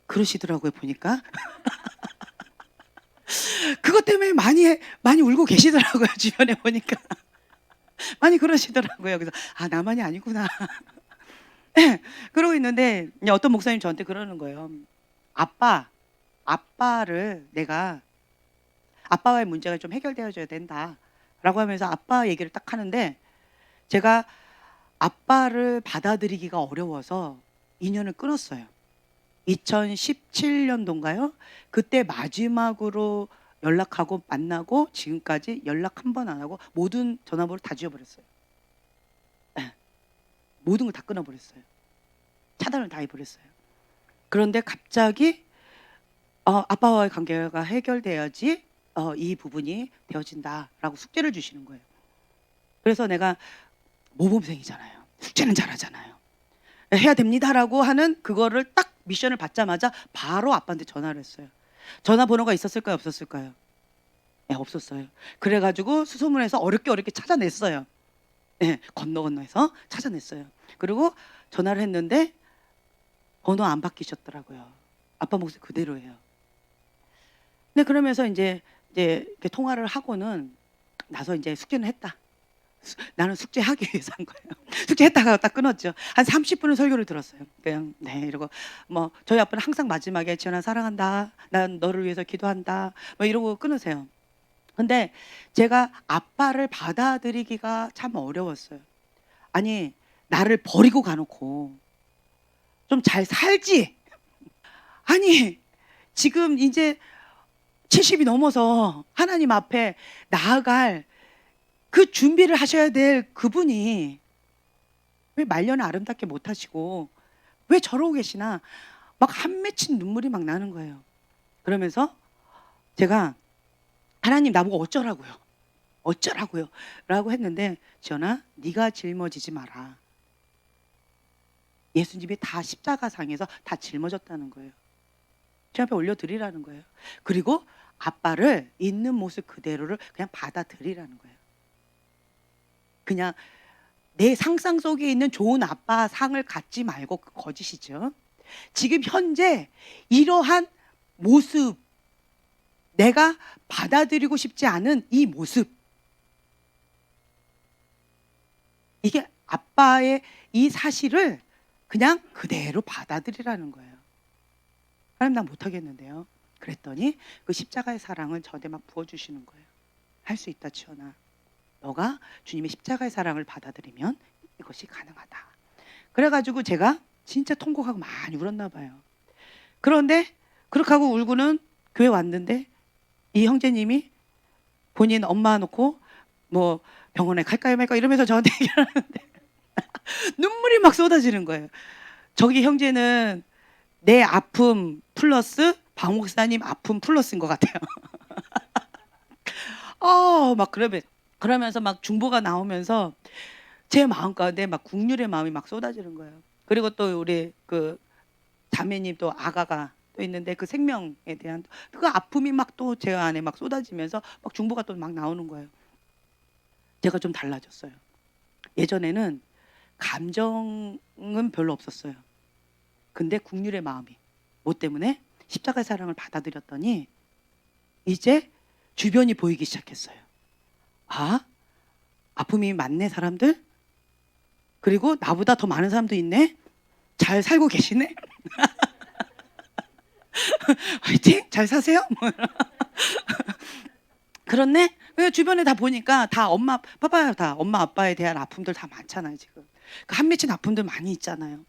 그러시더라고요. 보니까 그것 때문에 많이 울고 계시더라고요. 주변에 보니까 많이 그러시더라고요. 그래서 아, 나만이 아니구나. 그러고 있는데 어떤 목사님 저한테 그러는 거예요. 아빠와의 문제가 좀 해결되어져야 된다라고 하면서 아빠 얘기를 딱 하는데, 제가 아빠를 받아들이기가 어려워서 인연을 끊었어요. 2017년도인가요? 그때 마지막으로 연락하고 만나고 지금까지 연락 한 번 안 하고 모든 전화번호를 다 지워버렸어요. 모든 걸 다 끊어버렸어요. 차단을 다 해버렸어요. 그런데 갑자기 아빠와의 관계가 해결돼야지 이 부분이 되어진다라고 숙제를 주시는 거예요. 그래서 내가 모범생이잖아요. 숙제는 잘하잖아요. 해야 됩니다라고 하는 그거를 딱 미션을 받자마자 바로 아빠한테 전화를 했어요. 전화번호가 있었을까요? 없었을까요? 네, 없었어요. 그래가지고 수소문해서 어렵게 찾아냈어요. 네, 건너해서 찾아냈어요. 그리고 전화를 했는데 번호 안 바뀌셨더라고요. 아빠 목소리 그대로예요. 근데 그러면서 이제 이렇게 통화를 하고는 나서 이제 숙제는 했다. 나는 숙제하기 위해서 한 거예요. 숙제했다가 딱 끊었죠. 한 30분은 설교를 들었어요. 그냥 네 이러고 뭐 저희 아빠는 항상 마지막에 지연아 사랑한다. 난 너를 위해서 기도한다. 뭐 이러고 끊으세요. 근데 제가 아빠를 받아들이기가 참 어려웠어요. 아니, 나를 버리고 가놓고 좀 잘 살지. 아니, 지금 이제 70이 넘어서 하나님 앞에 나아갈 그 준비를 하셔야 될 그분이 왜 말년을 아름답게 못 하시고 왜 저러고 계시나, 막 한 맺힌 눈물이 막 나는 거예요. 그러면서 제가 하나님 나보고 어쩌라고요 라고 했는데, 지연아 네가 짊어지지 마라. 예수님이 다 십자가상에서 다 짊어졌다는 거예요. 제 앞에 올려드리라는 거예요. 그리고 아빠를 있는 모습 그대로를 그냥 받아들이라는 거예요. 그냥 내 상상 속에 있는 좋은 아빠 상을 갖지 말고, 그 거짓이죠. 지금 현재 이러한 모습, 내가 받아들이고 싶지 않은 이 모습, 이게 아빠의 이 사실을 그냥 그대로 받아들이라는 거예요. 하나님 나 못하겠는데요. 그랬더니 그 십자가의 사랑을 저한테 막 부어주시는 거예요. 할 수 있다 지연아. 너가 주님의 십자가의 사랑을 받아들이면 이것이 가능하다. 그래가지고 제가 진짜 통곡하고 많이 울었나 봐요. 그런데 그렇게 하고 울고는 교회 왔는데 이 형제님이 본인 엄마 놓고 뭐 병원에 갈까요 말까 이러면서 저한테 얘기하는데 눈물이 막 쏟아지는 거예요. 저기 형제는 내 아픔 플러스 박 목사님 아픔 플러스인 것 같아요. 막 그러면서 막 중보가 나오면서 제 마음 가운데 막 국률의 마음이 막 쏟아지는 거예요. 그리고 또 우리 그 자매님 또 아가가 또 있는데 그 생명에 대한 그 아픔이 막 또 제 안에 막 쏟아지면서 막 중보가 또 막 나오는 거예요. 제가 좀 달라졌어요. 예전에는 감정은 별로 없었어요. 근데 국률의 마음이 뭐 때문에 십자가의 사랑을 받아들였더니 이제 주변이 보이기 시작했어요. 아, 아픔이 많네 사람들. 그리고 나보다 더 많은 사람도 있네. 잘 살고 계시네. 화이팅! 잘 사세요. 그렇네. 주변에 다 보니까 다 봐봐요. 다 엄마 아빠에 대한 아픔들 다 많잖아요. 지금 그 한 맺힌 아픔들 많이 있잖아요.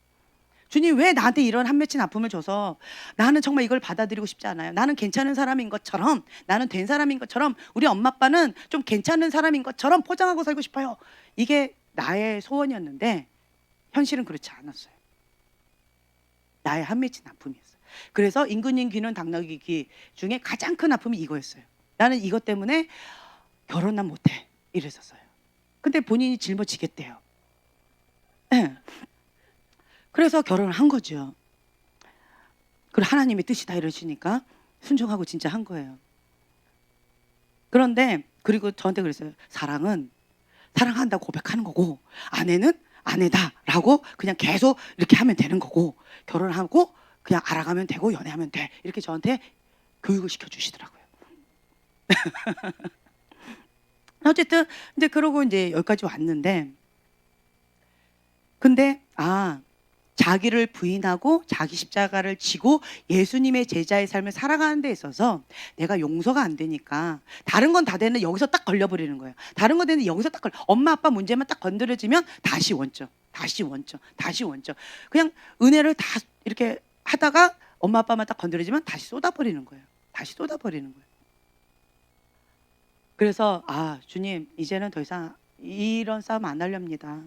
주님 왜 나한테 이런 한 맺힌 아픔을 줘서 나는 정말 이걸 받아들이고 싶지 않아요. 나는 괜찮은 사람인 것처럼, 나는 된 사람인 것처럼, 우리 엄마 아빠는 좀 괜찮은 사람인 것처럼 포장하고 살고 싶어요. 이게 나의 소원이었는데 현실은 그렇지 않았어요. 나의 한 맺힌 아픔이었어요. 그래서 임금님 귀는 당나귀 귀 중에 가장 큰 아픔이 이거였어요. 나는 이것 때문에 결혼 난 못해 이랬었어요. 근데 본인이 짊어지겠대요. 네. 그래서 결혼을 한 거죠. 그리고 하나님의 뜻이다 이러시니까 순종하고 진짜 한 거예요. 그런데 그리고 저한테 그랬어요. 사랑은 사랑한다고 고백하는 거고 아내는 아내다라고 그냥 계속 이렇게 하면 되는 거고 결혼하고 그냥 알아가면 되고 연애하면 돼. 이렇게 저한테 교육을 시켜주시더라고요. 어쨌든 이제 그러고 이제 여기까지 왔는데 근데 자기를 부인하고 자기 십자가를 지고 예수님의 제자의 삶을 살아가는 데 있어서 내가 용서가 안 되니까 다른 건 다 되는데 여기서 딱 걸려버리는 거예요. 다른 건 되는데 여기서 딱 엄마 아빠 문제만 딱 건드려지면 다시 원점, 다시 원점, 다시 원점. 그냥 은혜를 다 이렇게 하다가 엄마 아빠만 딱 건드려지면 다시 쏟아버리는 거예요. 다시 쏟아버리는 거예요. 그래서 주님 이제는 더 이상 이런 싸움 안 하렵니다.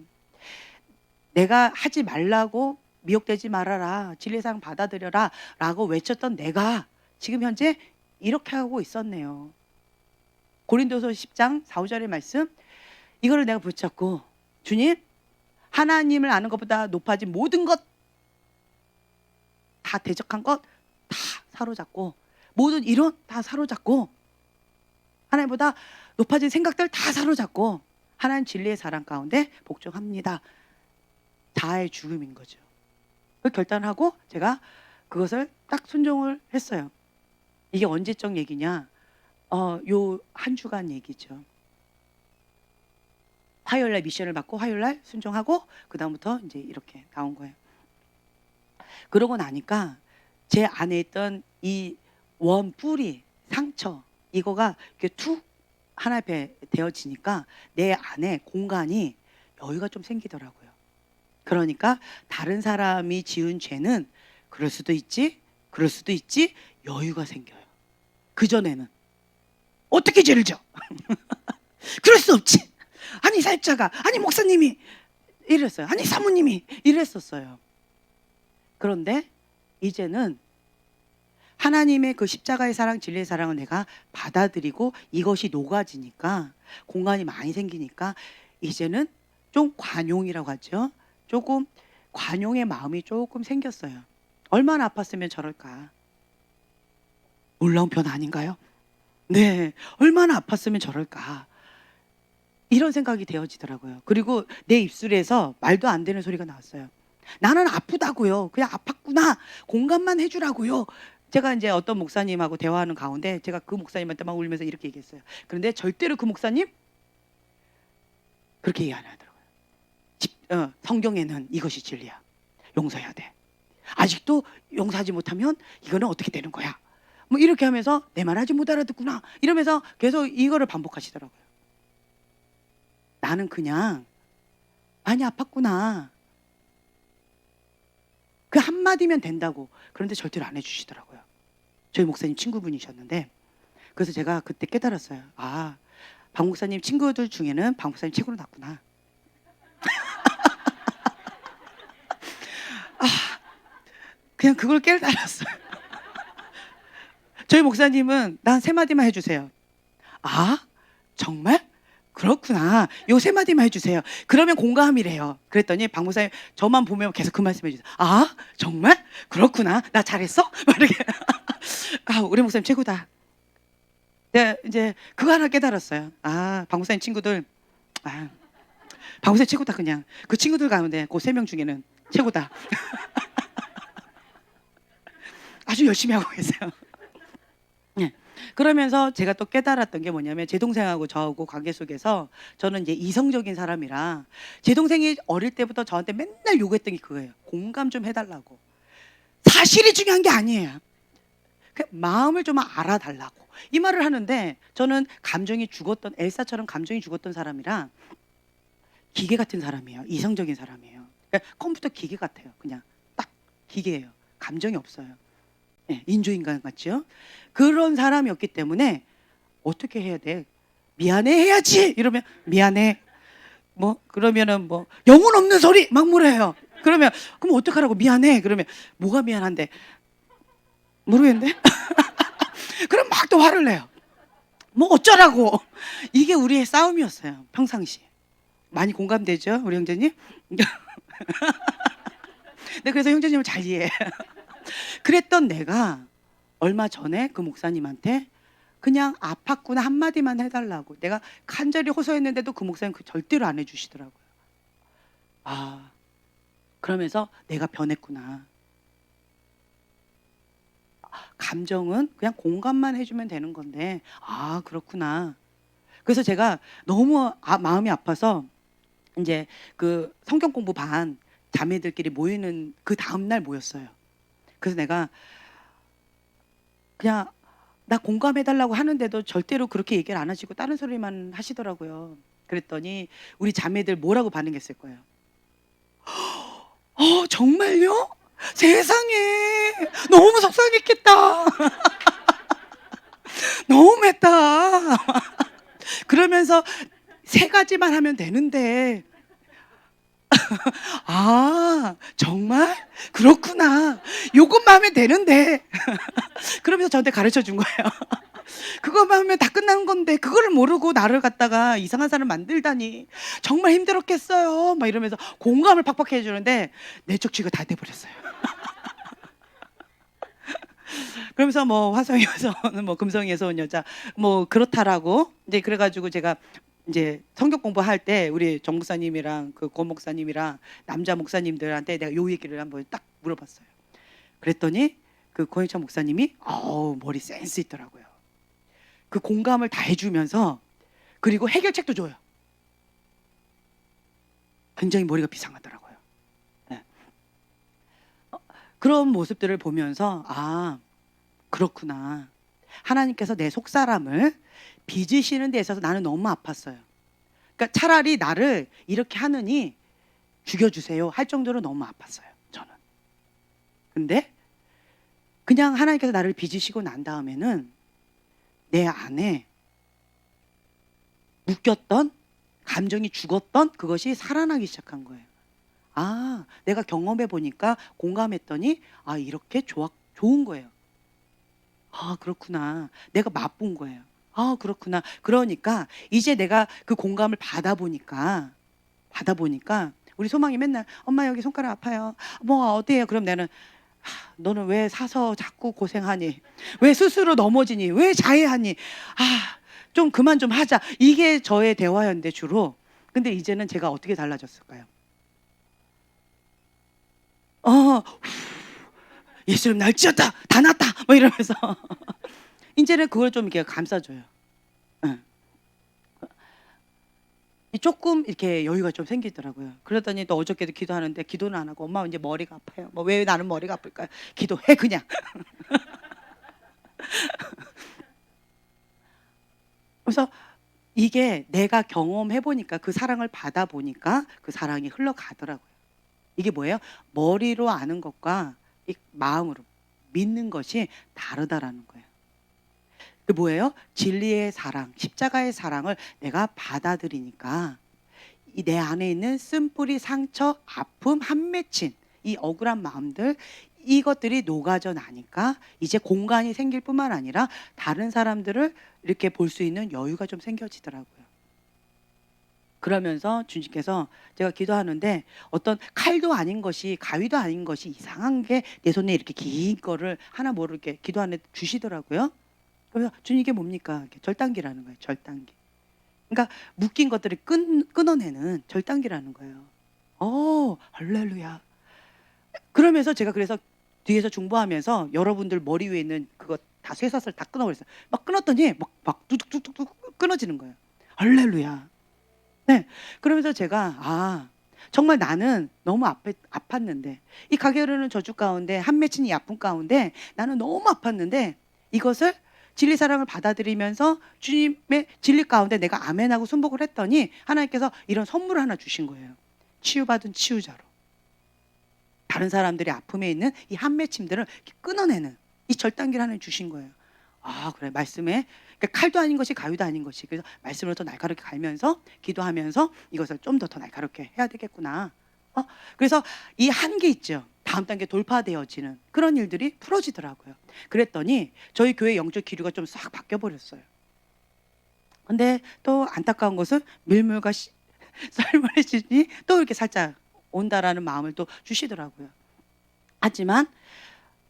내가 하지 말라고 미혹되지 말아라, 진리의 사랑 받아들여라 라고 외쳤던 내가 지금 현재 이렇게 하고 있었네요. 고린도서 10장 4, 5절의 말씀, 이거를 내가 붙잡고 주님 하나님을 아는 것보다 높아진 모든 것 다 대적한 것 다 사로잡고 모든 이론 다 사로잡고 하나님보다 높아진 생각들 다 사로잡고 하나님 진리의 사랑 가운데 복종합니다. 다의 죽음인 거죠. 그 결단하고 제가 그것을 딱 순종을 했어요. 이게 언제적 얘기냐? 요 한 주간 얘기죠. 화요일 날 미션을 받고 화요일 날 순종하고 그 다음부터 이제 이렇게 나온 거예요. 그러고 나니까 제 안에 있던 이 원 뿌리 상처 이거가 이렇게 툭 하나 되어지니까 내 안에 공간이 여유가 좀 생기더라고요. 그러니까 다른 사람이 지은 죄는 그럴 수도 있지, 그럴 수도 있지 여유가 생겨요. 그전에는 어떻게 죄를 져? 그럴 수 없지. 아니 사역자가, 아니 목사님이 이랬어요. 아니 사모님이 이랬었어요. 그런데 이제는 하나님의 그 십자가의 사랑, 진리의 사랑을 내가 받아들이고 이것이 녹아지니까 공간이 많이 생기니까 이제는 좀 관용이라고 하죠. 조금 관용의 마음이 조금 생겼어요. 얼마나 아팠으면 저럴까? 놀라운 편 아닌가요? 네, 얼마나 아팠으면 저럴까? 이런 생각이 되어지더라고요. 그리고 내 입술에서 말도 안 되는 소리가 나왔어요. 나는 아프다고요. 그냥 아팠구나. 공감만 해주라고요. 제가 이제 어떤 목사님하고 대화하는 가운데 제가 그 목사님한테 막 울면서 이렇게 얘기했어요. 그런데 절대로 그 목사님 그렇게 얘기 안 하더라고요. 성경에는 이것이 진리야. 용서해야 돼. 아직도 용서하지 못하면 이거는 어떻게 되는 거야. 뭐 이렇게 하면서 내 말 아직 못 알아듣구나. 이러면서 계속 이거를 반복하시더라고요. 나는 그냥 많이 아팠구나. 그 한마디면 된다고. 그런데 절대로 안 해주시더라고요. 저희 목사님 친구분이셨는데 그래서 제가 그때 깨달았어요. 박 목사님 친구들 중에는 박 목사님 최고로 낫구나. 그냥 그걸 깨달았어요. 저희 목사님은 난 세 마디만 해주세요. 정말? 그렇구나. 요 세 마디만 해주세요. 그러면 공감이래요. 그랬더니 박 목사님 저만 보면 계속 그 말씀 해주세요. 정말? 그렇구나. 나 잘했어? 막 이렇게. 우리 목사님 최고다. 네, 이제 그거 하나 깨달았어요. 박 목사님 친구들, 박 목사님 최고다 그냥. 그 친구들 가운데 그 3명 중에는 최고다. 아주 열심히 하고 계세요. 네. 그러면서 제가 또 깨달았던 게 뭐냐면 제 동생하고 저하고 관계 속에서 저는 이제 이성적인 사람이라 제 동생이 어릴 때부터 저한테 맨날 요구했던 게 그거예요. 공감 좀 해달라고. 사실이 중요한 게 아니에요. 마음을 좀 알아달라고. 이 말을 하는데 저는 감정이 죽었던 엘사처럼 감정이 죽었던 사람이라 기계 같은 사람이에요. 이성적인 사람이에요. 그러니까 컴퓨터 기계 같아요. 그냥 딱 기계예요. 감정이 없어요. 예, 인조인간 같죠? 그런 사람이었기 때문에 어떻게 해야 돼? 미안해 해야지. 이러면 미안해. 뭐 그러면은 뭐 영혼 없는 소리 막 물어요. 그러면 그럼 어떡하라고? 미안해. 그러면 뭐가 미안한데? 모르겠는데. 그럼 막 또 화를 내요. 뭐 어쩌라고. 이게 우리의 싸움이었어요. 평상시에. 많이 공감되죠? 우리 형제님? 네, 그래서 형제님을 잘 이해해. 그랬던 내가 얼마 전에 그 목사님한테 그냥 아팠구나 한마디만 해달라고 내가 간절히 호소했는데도 그 목사님 그 절대로 안 해주시더라고요. 아, 그러면서 내가 변했구나. 감정은 그냥 공감만 해주면 되는 건데, 아, 그렇구나. 그래서 제가 너무 마음이 아파서 이제 그 성경 공부 반 자매들끼리 모이는 그 다음날 모였어요. 그래서 내가 그냥 나 공감해달라고 하는데도 절대로 그렇게 얘기를 안 하시고 다른 소리만 하시더라고요. 그랬더니 우리 자매들 뭐라고 반응했을 거예요? 정말요? 세상에 너무 속상했겠다. 너무했다. 그러면서 세 가지만 하면 되는데 아 정말 그렇구나. 요것만 하면 되는데 그러면서 저한테 가르쳐 준 거예요. 그거만 하면 다 끝나는 건데 그거를 모르고 나를 갖다가 이상한 사람 만들다니 정말 힘들었겠어요. 막 이러면서 공감을 팍팍 해주는데 내 쪽쥐가 다 돼버렸어요. 그러면서 뭐 화성에서 온 뭐 금성에서 온 여자 뭐 그렇다라고 이제 그래가지고 제가 이제 성경 공부할 때 우리 정 목사님이랑 그 고 목사님이랑 남자 목사님들한테 내가 요 얘기를 한번 딱 물어봤어요. 그랬더니 그 고영찬 목사님이 머리 센스 있더라고요. 그 공감을 다 해주면서 그리고 해결책도 줘요. 굉장히 머리가 비상하더라고요. 네. 그런 모습들을 보면서 아 그렇구나. 하나님께서 내 속사람을 빚으시는 데 있어서 나는 너무 아팠어요. 그러니까 차라리 나를 이렇게 하느니 죽여주세요 할 정도로 너무 아팠어요. 저는. 근데 그냥 하나님께서 나를 빚으시고 난 다음에는 내 안에 묶였던 감정이 죽었던 그것이 살아나기 시작한 거예요. 아, 내가 경험해 보니까 공감했더니 아 이렇게 좋은 거예요. 아 그렇구나. 내가 맛본 거예요. 아 그렇구나. 그러니까 이제 내가 그 공감을 받아보니까 우리 소망이 맨날 엄마 여기 손가락 아파요. 뭐 어때요? 그럼 나는 너는 왜 사서 자꾸 고생하니? 왜 스스로 넘어지니? 왜 자해하니? 좀 그만 좀 하자. 이게 저의 대화였는데 주로. 근데 이제는 제가 어떻게 달라졌을까요? 예수님 날 찢었다. 다 났다. 뭐 이러면서 이제는 그걸 좀 이렇게 감싸줘요. 응. 조금 이렇게 여유가 좀 생기더라고요. 그러더니 또 어저께도 기도하는데 기도는 안 하고 엄마 이제 머리가 아파요. 뭐 왜 나는 머리가 아플까요? 기도해 그냥. 그래서 이게 내가 경험해 보니까 그 사랑을 받아 보니까 그 사랑이 흘러가더라고요. 이게 뭐예요? 머리로 아는 것과 이 마음으로 믿는 것이 다르다라는 거예요. 그 뭐예요? 진리의 사랑, 십자가의 사랑을 내가 받아들이니까 이 내 안에 있는 쓴뿌리, 상처, 아픔, 한 맺힌 이 억울한 마음들 이것들이 녹아져 나니까 이제 공간이 생길 뿐만 아니라 다른 사람들을 이렇게 볼 수 있는 여유가 좀 생겨지더라고요. 그러면서 주님께서 제가 기도하는데 어떤 칼도 아닌 것이 가위도 아닌 것이 이상한 게 내 손에 이렇게 긴 거를 하나 모르게 기도하는데 주시더라고요. 그래서 주님 이게 뭡니까? 이렇게 절단기라는 거예요. 절단기. 그러니까 묶인 것들을 끊어내는 절단기라는 거예요. 할렐루야. 그러면서 제가 그래서 뒤에서 중보하면서 여러분들 머리 위에 있는 그거 다 쇠사슬 다 끊어버렸어요. 막 끊었더니 막 뚝뚝뚝뚝 끊어지는 거예요. 할렐루야. 네. 그러면서 제가 정말 나는 너무 아팠는데 이 가게로는 저주 가운데 한 맺힌 이 아픔 가운데 나는 너무 아팠는데 이것을 진리 사랑을 받아들이면서 주님의 진리 가운데 내가 아멘하고 순복을 했더니 하나님께서 이런 선물을 하나 주신 거예요. 치유받은 치유자로. 다른 사람들의 아픔에 있는 이 한맺힘들을 이렇게 끊어내는 이 절단기를 하나님 주신 거예요. 아, 그래. 말씀에 그러니까 칼도 아닌 것이 가위도 아닌 것이. 그래서 말씀을 더 날카롭게 갈면서 기도하면서 이것을 좀 더 날카롭게 해야 되겠구나. 그래서 이 한계 있죠. 다음 단계 돌파되어지는 그런 일들이 풀어지더라고요. 그랬더니 저희 교회 영적 기류가 좀 싹 바뀌어 버렸어요. 근데 또 안타까운 것은 밀물과 썰물의 시즌이 또 이렇게 살짝 온다라는 마음을 또 주시더라고요. 하지만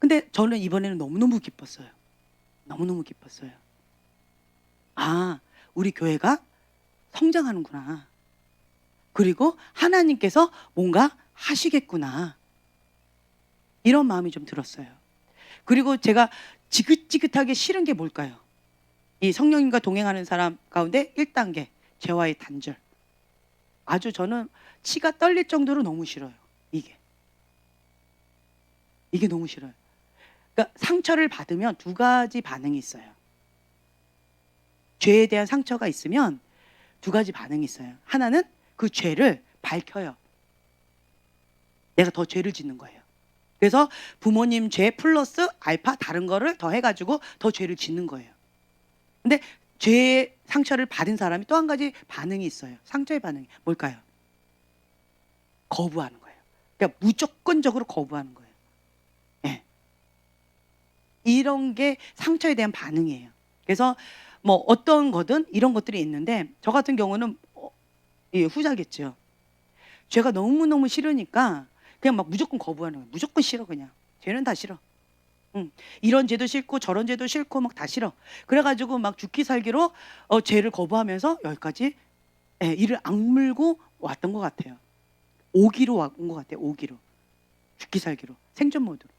근데 저는 이번에는 너무너무 기뻤어요. 너무너무 기뻤어요. 아, 우리 교회가 성장하는구나. 그리고 하나님께서 뭔가 하시겠구나. 이런 마음이 좀 들었어요. 그리고 제가 지긋지긋하게 싫은 게 뭘까요? 이 성령님과 동행하는 사람 가운데 1단계 죄와의 단절. 아주 저는 치가 떨릴 정도로 너무 싫어요. 이게 너무 싫어요. 그러니까 상처를 받으면 두 가지 반응이 있어요. 죄에 대한 상처가 있으면 두 가지 반응이 있어요. 하나는 그 죄를 밝혀요. 내가 더 죄를 짓는 거예요. 그래서 부모님 죄 플러스 알파 다른 거를 더 해가지고 더 죄를 짓는 거예요. 근데 죄의 상처를 받은 사람이 또 한 가지 반응이 있어요. 상처의 반응이 뭘까요? 거부하는 거예요. 그러니까 무조건적으로 거부하는 거예요. 네. 이런 게 상처에 대한 반응이에요. 그래서 뭐 어떤 거든 이런 것들이 있는데 저 같은 경우는 후자겠죠. 죄가 너무너무 싫으니까 그냥 막 무조건 거부하는 거예요. 무조건 싫어 그냥. 죄는 다 싫어. 이런 죄도 싫고 저런 죄도 싫고 막 다 싫어. 그래가지고 막 죽기 살기로 죄를 거부하면서 여기까지 이를 악물고 왔던 것 같아요. 오기로 온 것 같아요. 오기로. 죽기 살기로. 생존 모드로.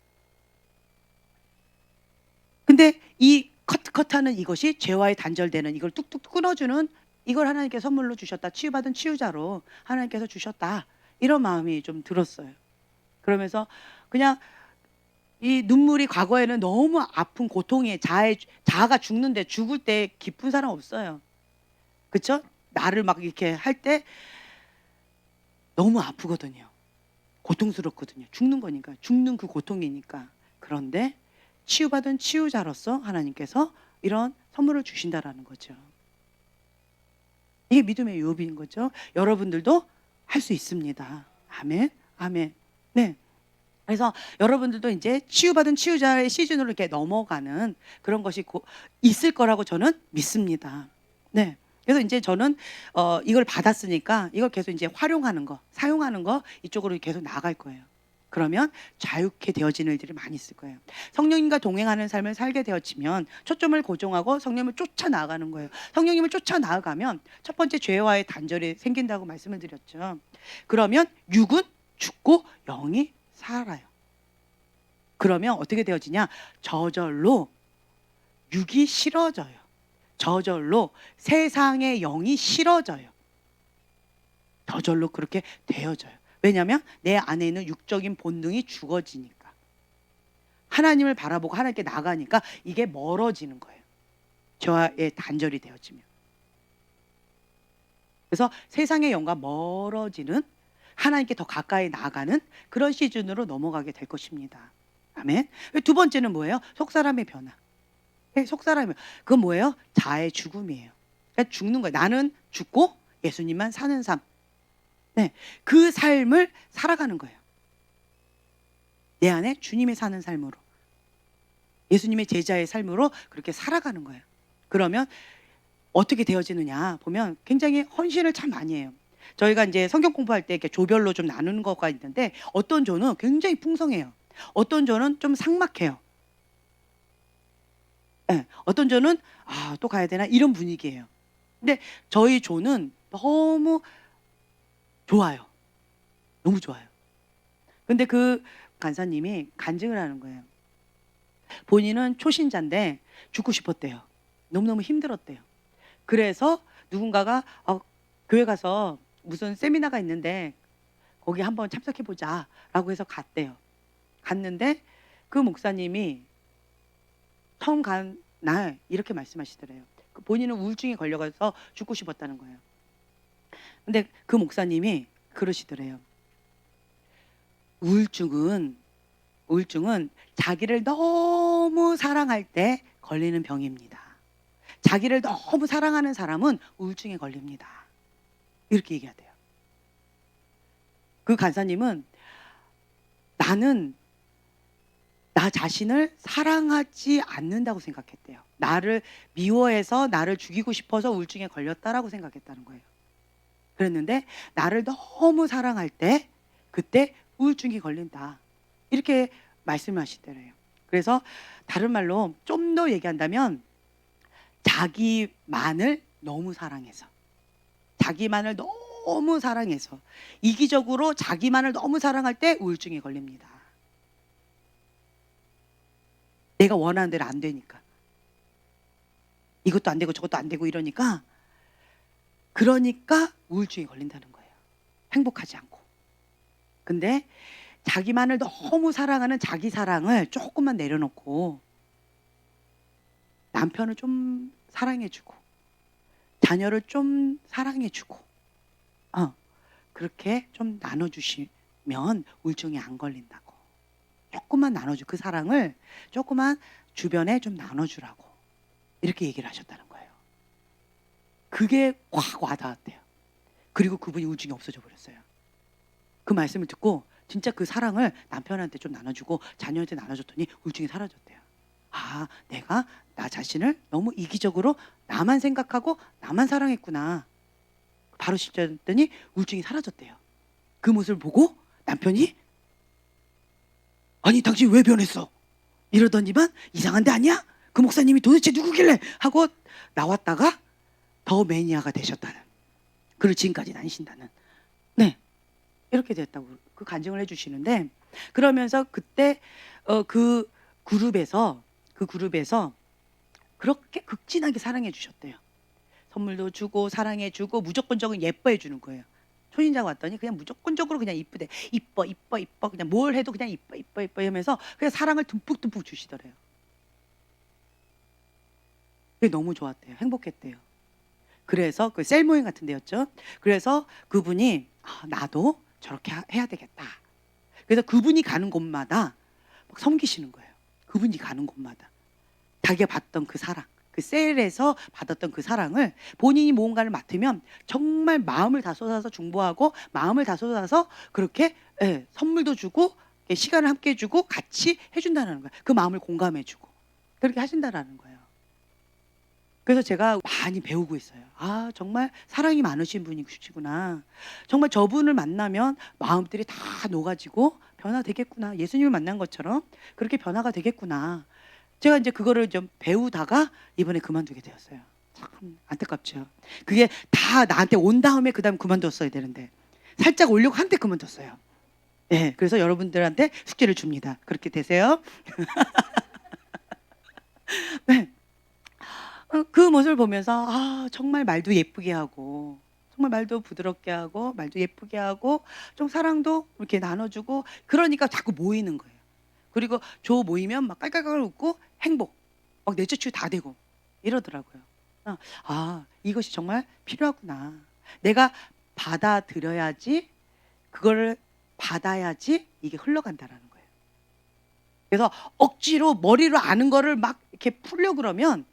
근데 이 커트하는 이것이 죄와의 단절되는 이걸 뚝뚝 끊어주는 이걸 하나님께서 선물로 주셨다. 치유받은 치유자로 하나님께서 주셨다. 이런 마음이 좀 들었어요. 그러면서 그냥 이 눈물이 과거에는 너무 아픈 고통에 자아가 죽는데 죽을 때 기쁜 사람 없어요. 그렇죠? 나를 막 이렇게 할 때 너무 아프거든요. 고통스럽거든요. 죽는 거니까. 죽는 그 고통이니까. 그런데 치유받은 치유자로서 하나님께서 이런 선물을 주신다라는 거죠. 이게 믿음의 유업인 거죠. 여러분들도 할 수 있습니다. 아멘. 아멘. 네. 그래서 여러분들도 이제 치유받은 치유자의 시즌으로 이렇게 넘어가는 그런 것이 있을 거라고 저는 믿습니다. 네. 그래서 이제 저는 이걸 받았으니까 이걸 계속 이제 활용하는 거, 사용하는 거 이쪽으로 계속 나아갈 거예요. 그러면 자유케 되어지는 일들이 많이 있을 거예요. 성령님과 동행하는 삶을 살게 되어지면 초점을 고정하고 성령님을 쫓아 나아가는 거예요. 성령님을 쫓아 나아가면 첫 번째 죄와의 단절이 생긴다고 말씀을 드렸죠. 그러면 육은 죽고 영이 살아요. 그러면 어떻게 되어지냐? 저절로 육이 싫어져요. 저절로 세상의 영이 싫어져요. 저절로 그렇게 되어져요. 왜냐하면 내 안에 있는 육적인 본능이 죽어지니까. 하나님을 바라보고 하나님께 나가니까 이게 멀어지는 거예요. 저와의 단절이 되어지면. 그래서 세상의 영과 멀어지는 하나님께 더 가까이 나아가는 그런 시즌으로 넘어가게 될 것입니다. 아멘. 두 번째는 뭐예요? 속사람의 변화. 속사람이 그건 뭐예요? 자아의 죽음이에요. 그러니까 죽는 거예요. 나는 죽고 예수님만 사는 삶. 네, 그 삶을 살아가는 거예요. 내 안에 주님이 사는 삶으로, 예수님의 제자의 삶으로 그렇게 살아가는 거예요. 그러면 어떻게 되어지느냐 보면 굉장히 헌신을 참 많이 해요. 저희가 이제 성경 공부할 때 이렇게 조별로 좀 나누는 거가 있는데 어떤 조는 굉장히 풍성해요. 어떤 조는 좀 삭막해요. 네, 어떤 조는 또 가야 되나 이런 분위기예요. 근데 저희 조는 너무 좋아요. 너무 좋아요. 근데 그 간사님이 간증을 하는 거예요. 본인은 초신자인데 죽고 싶었대요. 너무너무 힘들었대요. 그래서 누군가가 교회 가서 무슨 세미나가 있는데 거기 한번 참석해보자 라고 해서 갔대요. 갔는데 그 목사님이 처음 간 날 이렇게 말씀하시더래요. 본인은 우울증에 걸려가서 죽고 싶었다는 거예요. 근데 그 목사님이 그러시더래요. 우울증은 자기를 너무 사랑할 때 걸리는 병입니다. 자기를 너무 사랑하는 사람은 우울증에 걸립니다. 이렇게 얘기하대요. 그 간사님은 나는 나 자신을 사랑하지 않는다고 생각했대요. 나를 미워해서 나를 죽이고 싶어서 우울증에 걸렸다라고 생각했다는 거예요. 그랬는데 나를 너무 사랑할 때 그때 우울증이 걸린다. 이렇게 말씀하시더래요. 그래서 다른 말로 좀 더 얘기한다면 자기만을 너무 사랑해서 이기적으로 자기만을 너무 사랑할 때 우울증에 걸립니다. 내가 원하는 대로 안 되니까 이것도 안 되고 저것도 안 되고 이러니까 우울증에 걸린다는 거예요. 행복하지 않고. 근데 자기만을 너무 사랑하는 자기 사랑을 조금만 내려놓고 남편을 좀 사랑해주고 자녀를 좀 사랑해주고 그렇게 좀 나눠주시면 우울증이 안 걸린다고. 조금만 나눠주, 그 사랑을 조금만 주변에 좀 나눠주라고 이렇게 얘기를 하셨다는 거예요. 그게 확 와닿았대요. 그리고 그분이 우울증이 없어져 버렸어요. 그 말씀을 듣고 진짜 그 사랑을 남편한테 좀 나눠주고 자녀한테 나눠줬더니 우울증이 사라졌대요. 아, 내가 나 자신을 너무 이기적으로 나만 생각하고 나만 사랑했구나. 바로 실제했더니 우울증이 사라졌대요. 그 모습을 보고 남편이 아니 당신 왜 변했어? 이러더니만 이상한 데 아니야? 그 목사님이 도대체 누구길래? 하고 나왔다가 더 매니아가 되셨다는, 그리고 지금까지 다니신다는, 네, 이렇게 됐다고 그 간증을 해주시는데, 그러면서 그때 그 그룹에서 그렇게 극진하게 사랑해 주셨대요. 선물도 주고 사랑해 주고 무조건적으로 예뻐해 주는 거예요. 초신자가 왔더니 그냥 무조건적으로 그냥 이쁘대. 이뻐 그냥 뭘 해도 그냥 이뻐 하면서 그냥 사랑을 듬뿍 주시더래요. 그게 너무 좋았대요. 행복했대요. 그래서 그 셀 모임 같은 데였죠. 그래서 그분이 나도 저렇게 해야 되겠다. 그래서 그분이 가는 곳마다 막 섬기시는 거예요. 그분이 가는 곳마다 자기가 받던 그 사랑, 그 셀에서 받았던 그 사랑을 본인이 무언가를 맡으면 정말 마음을 다 쏟아서 중보하고 마음을 다 쏟아서 그렇게 선물도 주고 시간을 함께 해주고 같이 해준다는 거예요. 그 마음을 공감해주고 그렇게 하신다라는 거예요. 그래서 제가 많이 배우고 있어요. 아, 정말 사랑이 많으신 분이시구나. 정말 저분을 만나면 마음들이 다 녹아지고 변화되겠구나. 예수님을 만난 것처럼 그렇게 변화가 되겠구나. 제가 이제 그거를 좀 배우다가 이번에 그만두게 되었어요. 참 안타깝죠. 그게 다 나한테 온 다음에 그다음 그만뒀어야 되는데 살짝 오려고 한때 그만뒀어요. 네, 그래서 여러분들한테 숙제를 줍니다. 그렇게 되세요. 네. 그 모습을 보면서 정말 말도 예쁘게 하고 정말 말도 부드럽게 하고 말도 예쁘게 하고 좀 사랑도 이렇게 나눠주고 그러니까 자꾸 모이는 거예요. 그리고 조 모이면 막 깔깔깔 웃고 행복 막 뇌 추출 다 되고 이러더라고요. 이것이 정말 필요하구나. 내가 받아들여야지, 그거를 받아야지 이게 흘러간다라는 거예요. 그래서 억지로 머리로 아는 거를 막 이렇게 풀려 그러면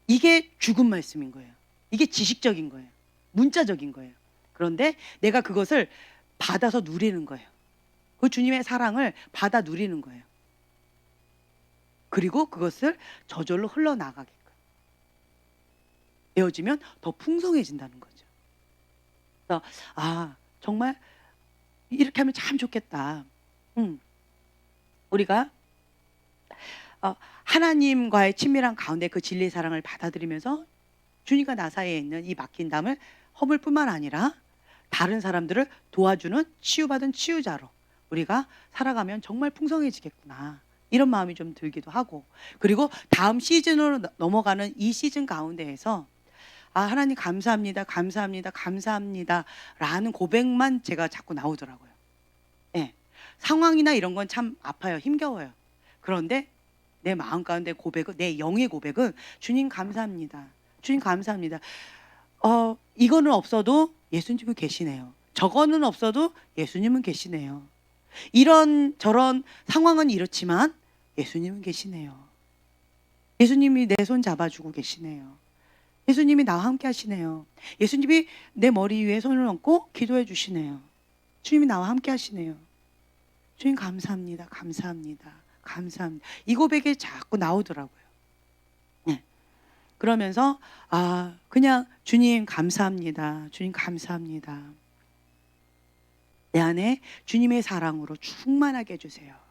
이게 죽은 말씀인 거예요. 이게 지식적인 거예요. 문자적인 거예요. 그런데 내가 그것을 받아서 누리는 거예요. 그 주님의 사랑을 받아 누리는 거예요. 그리고 그것을 저절로 흘러나가게끔 되어지면 더 풍성해진다는 거죠. 그래서 정말 이렇게 하면 참 좋겠다. 우리가 하나님과의 친밀한 가운데 그 진리의 사랑을 받아들이면서 주님과 나 사이에 있는 이 맡긴 담을 허물 뿐만 아니라 다른 사람들을 도와주는 치유받은 치유자로 우리가 살아가면 정말 풍성해지겠구나, 이런 마음이 좀 들기도 하고, 그리고 다음 시즌으로 넘어가는 이 시즌 가운데에서 하나님 감사합니다 라는 고백만 제가 자꾸 나오더라고요. 네. 상황이나 이런 건 참 아파요. 힘겨워요. 그런데 내 마음 가운데 고백은, 내 영의 고백은 주님 감사합니다. 주님 감사합니다. 이거는 없어도 예수님은 계시네요. 저거는 없어도 예수님은 계시네요. 이런 저런 상황은 이렇지만 예수님은 계시네요. 예수님이 내 손 잡아주고 계시네요. 예수님이 나와 함께 하시네요. 예수님이 내 머리 위에 손을 얹고 기도해 주시네요. 주님이 나와 함께 하시네요. 주님 감사합니다. 감사합니다. 감사합니다. 이 고백이 자꾸 나오더라고요. 네. 그러면서 그냥 주님 감사합니다. 주님 감사합니다. 내 안에 주님의 사랑으로 충만하게 해주세요.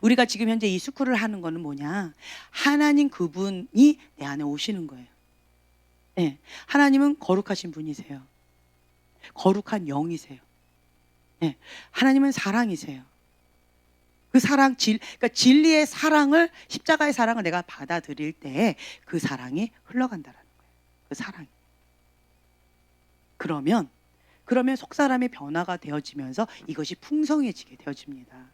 우리가 지금 현재 이 스쿨을 하는 거는 뭐냐? 하나님 그분이 내 안에 오시는 거예요. 네. 하나님은 거룩하신 분이세요. 거룩한 영이세요. 네. 하나님은 사랑이세요. 그 사랑, 그러니까 진리의 사랑을, 십자가의 사랑을 내가 받아들일 때 그 사랑이 흘러간다는 거예요. 그 사랑이. 그러면 속사람의 변화가 되어지면서 이것이 풍성해지게 되어집니다.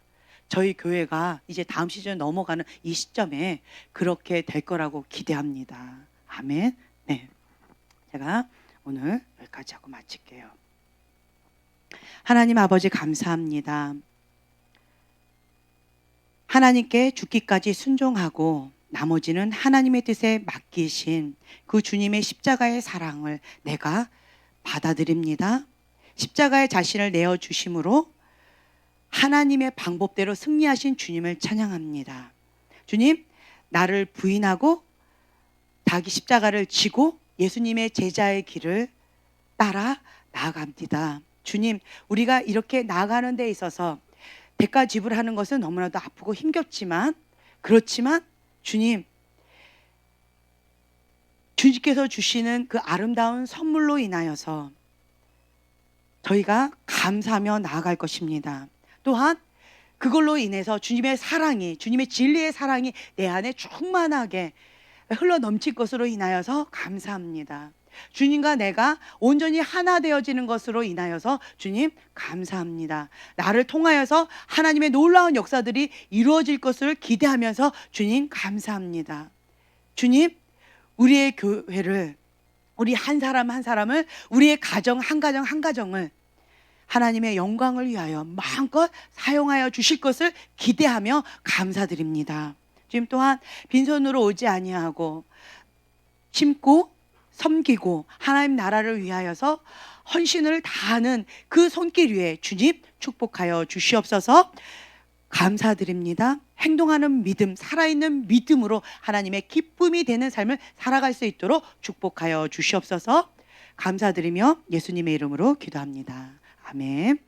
저희 교회가 이제 다음 시즌 넘어가는 이 시점에 그렇게 될 거라고 기대합니다. 아멘. 네. 제가 오늘 여기까지 하고 마칠게요. 하나님 아버지 감사합니다. 하나님께 죽기까지 순종하고 나머지는 하나님의 뜻에 맡기신 그 주님의 십자가의 사랑을 내가 받아들입니다. 십자가의 자신을 내어주심으로 하나님의 방법대로 승리하신 주님을 찬양합니다. 주님, 나를 부인하고 자기 십자가를 지고 예수님의 제자의 길을 따라 나아갑니다. 주님, 우리가 이렇게 나아가는 데 있어서 대가 지불하는 것은 너무나도 아프고 힘겹지만, 그렇지만 주님께서 주시는 그 아름다운 선물로 인하여서 저희가 감사하며 나아갈 것입니다. 또한 그걸로 인해서 주님의 사랑이, 주님의 진리의 사랑이 내 안에 충만하게 흘러 넘칠 것으로 인하여서 감사합니다. 주님과 내가 온전히 하나 되어지는 것으로 인하여서 주님 감사합니다. 나를 통하여서 하나님의 놀라운 역사들이 이루어질 것을 기대하면서 주님 감사합니다. 주님, 우리의 교회를, 우리 한 사람 한 사람을, 우리의 가정 한 가정 한 가정을 하나님의 영광을 위하여 마음껏 사용하여 주실 것을 기대하며 감사드립니다. 주님 또한 빈손으로 오지 아니하고 심고 섬기고 하나님 나라를 위하여서 헌신을 다하는 그 손길 위에 주님 축복하여 주시옵소서. 감사드립니다. 행동하는 믿음, 살아있는 믿음으로 하나님의 기쁨이 되는 삶을 살아갈 수 있도록 축복하여 주시옵소서. 감사드리며 예수님의 이름으로 기도합니다. 아멘.